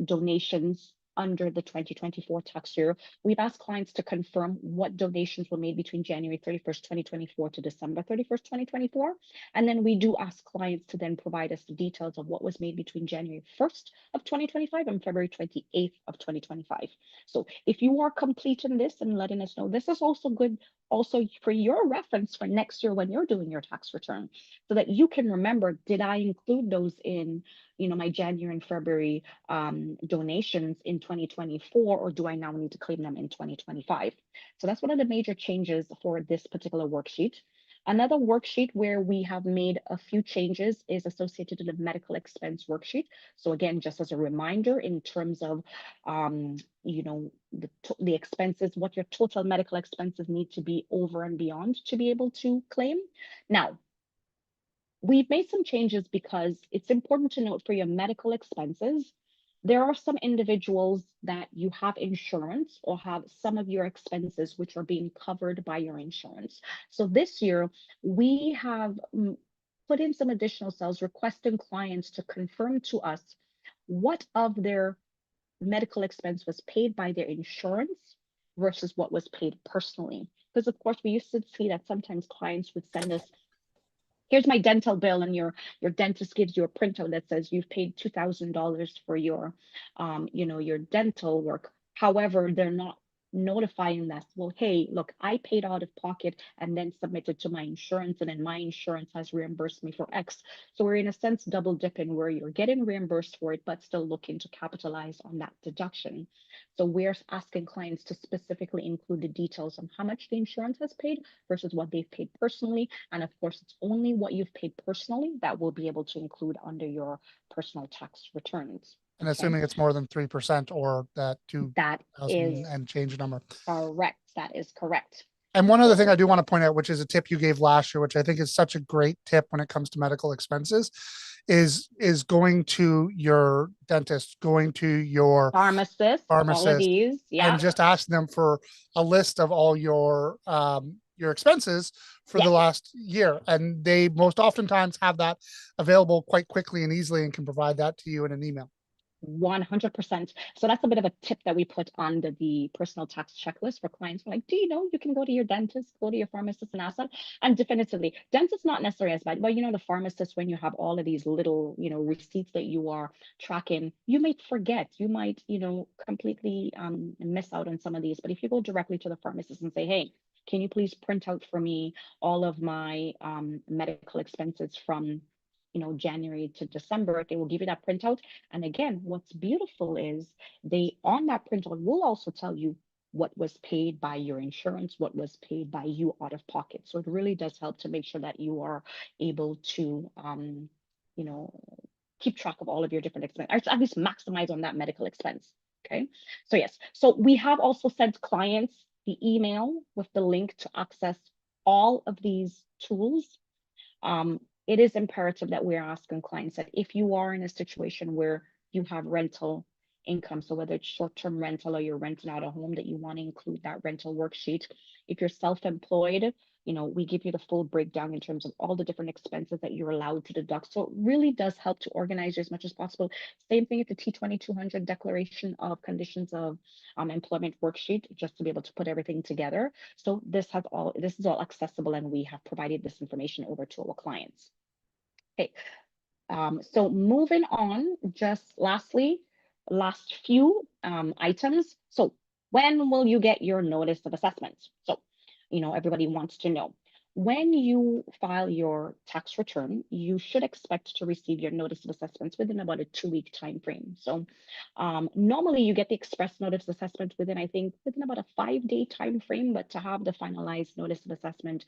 donations under the 2024 tax year, we've asked clients to confirm what donations were made between January 31st, 2024 to December 31st, 2024. And then we do ask clients to then provide us the details of what was made between January 1st of 2025 and February 28th of 2025. So if you are completing this and letting us know, this is also good also for your reference for next year when you're doing your tax return, so that you can remember, did I include those in, my January and February donations in 2024, or do I now need to claim them in 2025? So that's one of the major changes for this particular worksheet. Another worksheet where we have made a few changes is associated to the medical expense worksheet. So again, just as a reminder, in terms of, the expenses, what your total medical expenses need to be over and beyond to be able to claim. Now, we've made some changes because it's important to note for your medical expenses, there are some individuals that you have insurance or have some of your expenses which are being covered by your insurance. So this year, we have put in some additional cells requesting clients to confirm to us what of their medical expense was paid by their insurance versus what was paid personally. Because of course, we used to see that sometimes clients would send us, here's my dental bill, and your dentist gives you a printout that says you've paid $2,000 for your your dental work. However, they're not notifying us, well, hey, look, I paid out of pocket and then submitted to my insurance, and then my insurance has reimbursed me for X. So we're in a sense double dipping, where you're getting reimbursed for it but still looking to capitalize on that deduction. So we're asking clients to specifically include the details on how much the insurance has paid versus what they've paid personally. And of course, it's only what you've paid personally that we'll be able to include under your personal tax returns. And Okay, assuming it's more than 3% or that that 2,000 is and change number. correct. That is correct. And one other thing So I do want to point out, which is a tip you gave last year, which I think is such a great tip when it comes to medical expenses, is going to your dentist, going to your pharmacists, all of pharmacist, these, and yeah, just asking them for a list of all your expenses for the yes. last year. And they most oftentimes have that available quite quickly and easily and can provide that to you in an email. 100%. So that's a bit of a tip that we put on the personal tax checklist for clients. We're like, do you know you can go to your dentist, go to your pharmacist and ask that? And definitively, dentist not necessarily as bad, but the pharmacist, when you have all of these little, receipts that you are tracking, you might forget, you might, completely miss out on some of these. But if you go directly to the pharmacist and say, hey, can you please print out for me all of my medical expenses from January to December, they will give you that printout. And again, what's beautiful is they on that printout will also tell you what was paid by your insurance, what was paid by you out of pocket. So it really does help to make sure that you are able to you know, keep track of all of your different expenses, or at least maximize on that medical expense. Okay. So yes. So we have also sent clients the email with the link to access all of these tools. It is imperative that we're asking clients that if you are in a situation where you have rental income, so whether it's short-term rental or you're renting out a home, that you want to include that rental worksheet. If you're self-employed, we give you the full breakdown in terms of all the different expenses that you're allowed to deduct. So it really does help to organize you as much as possible. Same thing with the T2200 declaration of conditions of employment worksheet, just to be able to put everything together. So this is all accessible, and we have provided this information over to our clients. Okay, so moving on, just lastly, last few items. So when will you get your notice of assessment? So, everybody wants to know. When you file your tax return, you should expect to receive your notice of assessments within about a 2-week time frame. So normally you get the express notice of assessment within, I think, within about a 5-day time frame, but to have the finalized notice of assessment,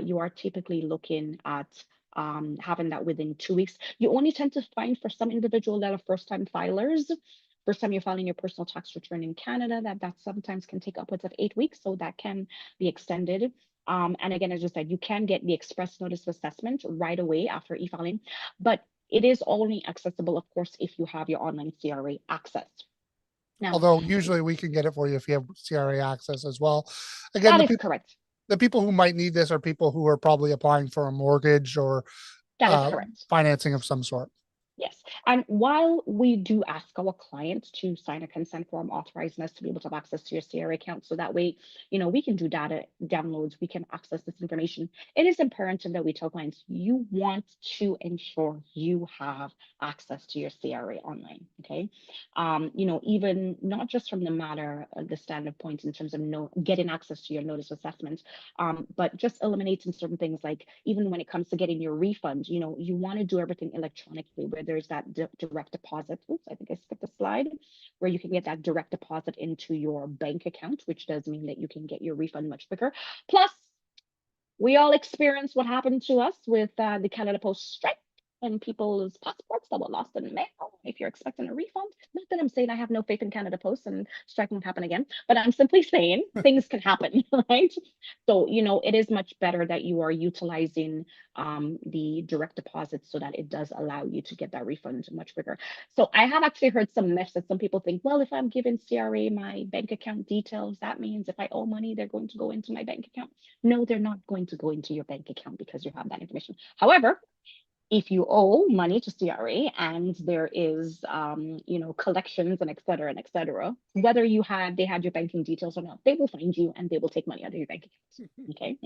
you are typically looking at having that within 2 weeks. You only tend to find for some individual that are first-time filers, first time you're filing your personal tax return in Canada, that sometimes can take upwards of 8 weeks, so that can be extended. And again, as I said, you can get the express notice of assessment right away after e-filing, but it is only accessible, of course, if you have your online CRA access. Now, Although usually we can get it for you if you have CRA access as well. Again, that is correct. the people who might need this are people who are probably applying for a mortgage or That is correct. financing of some sort. Yes. And while we do ask our clients to sign a consent form authorizing us to be able to have access to your CRA account, so that way, we can do data downloads, we can access this information. It is imperative that we tell clients, you want to ensure you have access to your CRA online. Okay. Even not just from the standard point in terms of getting access to your notice assessment, but just eliminating certain things like even when it comes to getting your refund, you want to do everything electronically where there's that direct deposit. Oops, I think I skipped a slide where you can get that direct deposit into your bank account, which does mean that you can get your refund much quicker. Plus, we all experienced what happened to us with the Canada Post strike and people's passports that were lost in the mail. If you're expecting a refund, not that I'm saying I have no faith in Canada Post and strike won't happen again, but I'm simply saying things can happen, right? So, it is much better that you are utilizing the direct deposit so that it does allow you to get that refund much quicker. So I have actually heard some myths that some people think, well, if I'm giving CRA my bank account details, that means if I owe money, they're going to go into my bank account. No, they're not going to go into your bank account because you have that information. However, if you owe money to CRA and there is, collections and et cetera, whether they had your banking details or not, they will find you and they will take money out of your bank account. Okay.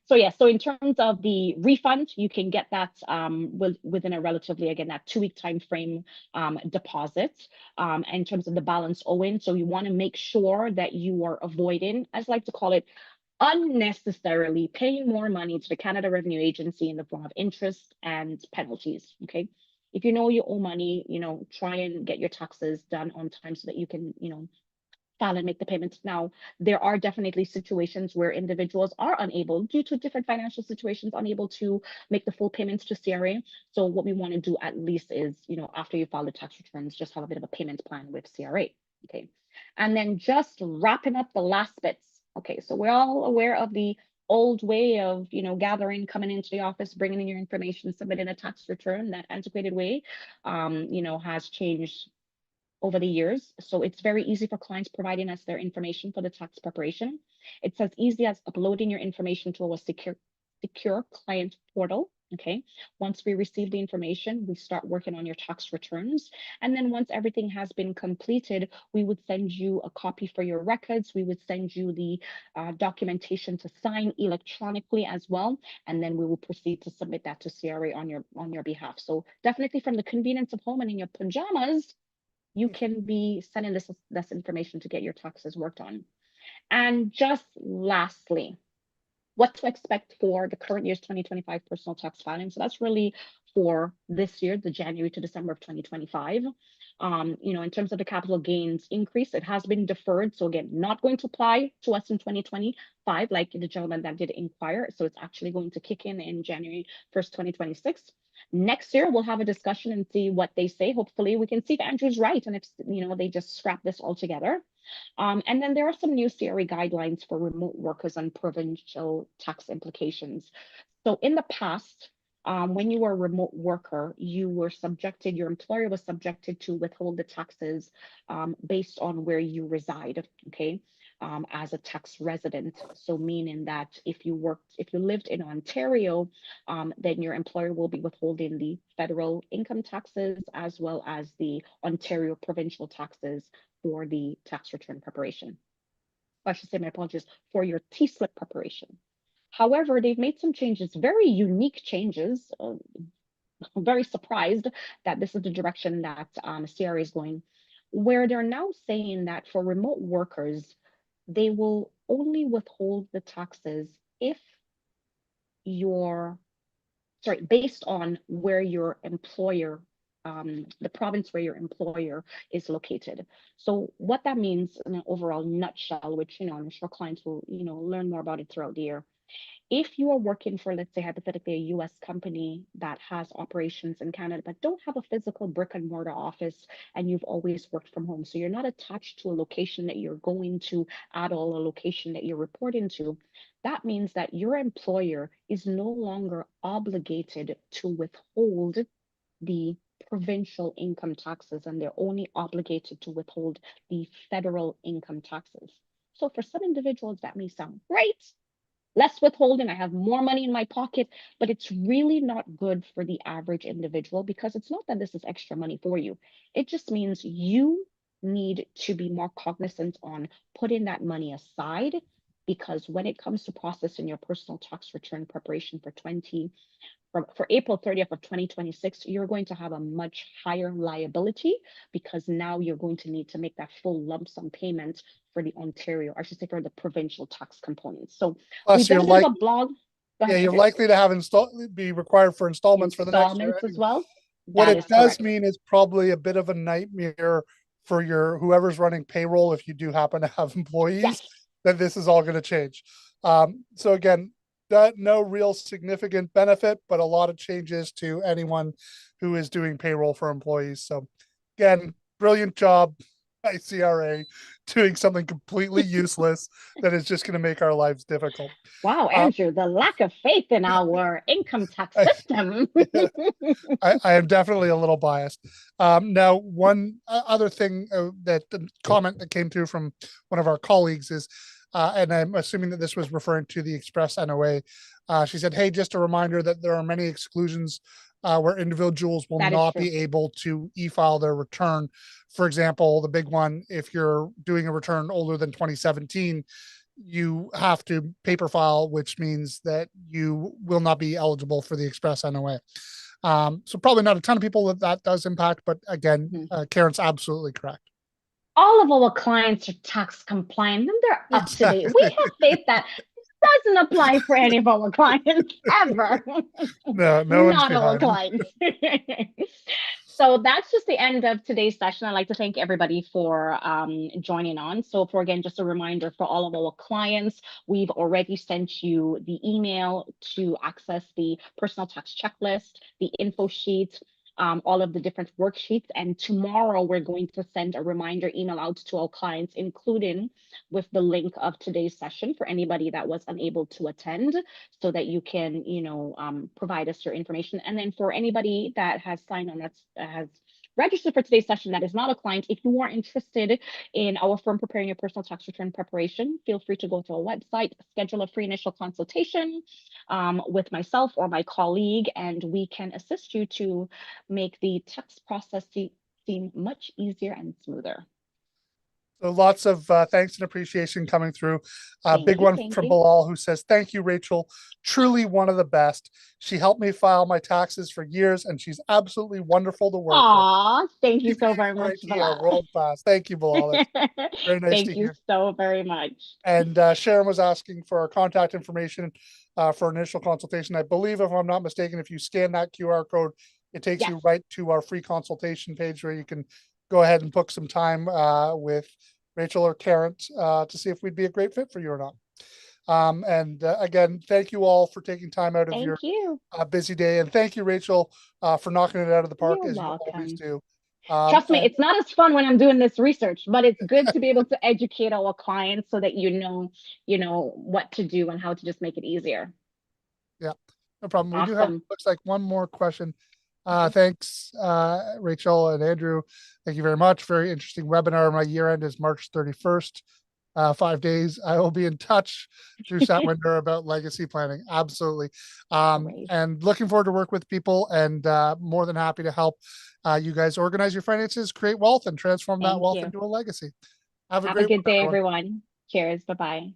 So in terms of the refund, you can get that within a relatively, again, that 2-week time frame deposit in terms of the balance owing. So you want to make sure that you are avoiding, as I like to call it, unnecessarily paying more money to the Canada Revenue Agency in the form of interest and penalties. Okay. If you know you owe money, try and get your taxes done on time so that you can, file and make the payments. Now, there are definitely situations where individuals are unable, due to different financial situations, unable to make the full payments to CRA. So what we want to do at least is, after you file the tax returns, just have a bit of a payment plan with CRA. Okay. And then just wrapping up the last bits. Okay, so we're all aware of the old way of, coming into the office, bringing in your information, submitting a tax return. That antiquated way, has changed over the years. So it's very easy for clients providing us their information for the tax preparation. It's as easy as uploading your information to a secure client portal. Okay. Once we receive the information, we start working on your tax returns. And then once everything has been completed, we would send you a copy for your records. We would send you the documentation to sign electronically as well. And then we will proceed to submit that to CRA on your behalf. So definitely from the convenience of home and in your pajamas, you can be sending this information to get your taxes worked on. And just lastly, what to expect for the current year's 2025 personal tax filing. So that's really for this year, the January to December of 2025. In terms of the capital gains increase, it has been deferred. So again, not going to apply to us in 2025, like the gentleman that did inquire. So it's actually going to kick in January 1st, 2026. Next year, we'll have a discussion and see what they say. Hopefully, we can see if Andrew's right and if they just scrap this altogether. And then there are some new CRA guidelines for remote workers and provincial tax implications. So in the past, when you were a remote worker, your employer was subjected to withhold the taxes based on where you reside, okay, as a tax resident. So meaning that if you lived in Ontario, then your employer will be withholding the federal income taxes as well as the Ontario provincial taxes for the tax return preparation. I should say, my apologies, for your T-slip preparation. However, they've made some changes, very unique changes. I'm very surprised that this is the direction that CRA is going, where they're now saying that for remote workers, they will only withhold the taxes if your based on where your employer, the province where your employer is located. So what that means in an overall nutshell, which, I'm sure clients will, learn more about it throughout the year. If you are working for, let's say, hypothetically, a US company that has operations in Canada, but don't have a physical brick and mortar office, and you've always worked from home, so you're not attached to a location that you're going to at all, a location that you're reporting to, that means that your employer is no longer obligated to withhold the provincial income taxes, and they're only obligated to withhold the federal income taxes. So for some individuals, that may sound great, less withholding, I have more money in my pocket, but it's really not good for the average individual, because it's not that this is extra money for you. It just means you need to be more cognizant on putting that money aside, because when it comes to processing your personal tax return preparation for April 30th of 2026, you're going to have a much higher liability, because now you're going to need to make that full lump sum payment for the Ontario, I should say for the provincial tax components. So we Plus, did a bit of a blog. Go yeah, ahead, you're Andrew. likely to have be required for installments for the next year. Installments as well. What That it is does correct. mean is probably a bit of a nightmare for your whoever's running payroll if you do happen to have employees, Yes. that this is all going to change. So again, that no real significant benefit, but a lot of changes to anyone who is doing payroll for employees. So again, brilliant job by CRA doing something completely useless that is just going to make our lives difficult. Wow, Uh, Andrew, the lack of faith in our income tax I, system. I am definitely a little biased. Now, one other thing that the comment that came through from one of our colleagues is, and I'm assuming that this was referring to the Express NOA. She said, "Hey, just a reminder that there are many exclusions where individuals will That is not true. be able to e-file their return. For example, the big one, if you're doing a return older than 2017." You have to paper file, which means that you will not be eligible for the Express NOA. So probably not a ton of people that does impact, but again, Mhm. Karen's absolutely correct. All of our clients are tax compliant and they're up to date. We Exactly. have faith that doesn't apply for any of our clients ever. No, no one's Not our behind. clients. So that's just the end of today's session. I'd like to thank everybody for joining on. So for again, just a reminder for all of our clients, we've already sent you the email to access the personal tax checklist, the info sheet, all of the different worksheets. And tomorrow we're going to send a reminder email out to our clients, including with the link of today's session for anybody that was unable to attend, so that you can, provide us your information. And then for anybody that has signed on, that's has registered for today's session that is not a client, if you are interested in our firm preparing your personal tax return preparation, feel free to go to our website, schedule a free initial consultation with myself or my colleague, and we can assist you to make the tax process seem much easier and smoother. So lots of thanks and appreciation coming through. Big Thank you. one Thank from you. Bilal, who says, "Thank you, Rachel. Truly one of the best. She helped me file my taxes for years, and she's absolutely wonderful to work with. Aw, thank you so CPA very for much, IT are Vala. world class." Thank you, Bilal. That's very nice to Thank you hear. so very much. And Sharon was asking for our contact information for initial consultation. I believe, if I'm not mistaken, if you scan that QR code, it takes Yes. you right to our free consultation page where you can go ahead and book some time with Rachel or Karen to see if we'd be a great fit for you or not. And again, thank you all for taking time out of your Thank you. busy day. And thank you, Rachel, for knocking it out of the park You're as you always welcome. do. Trust me, And it's not as fun when I'm doing this research, but it's good to be able to educate our clients so that what to do and how to just make it easier. yeah, no problem. We do have, Awesome. looks like, one more question. Okay. Thanks, Rachel and Andrew. Thank you very much. Very interesting webinar. My year end is March 31st. 5 days. I will be in touch through Satwinder about legacy planning. Absolutely. Great. And looking forward to work with people, and more than happy to help you guys organize your finances, create wealth, and transform that Thank wealth you. into a legacy. Have a Have a great one, good day, everyone. everyone. Cheers. Bye-bye.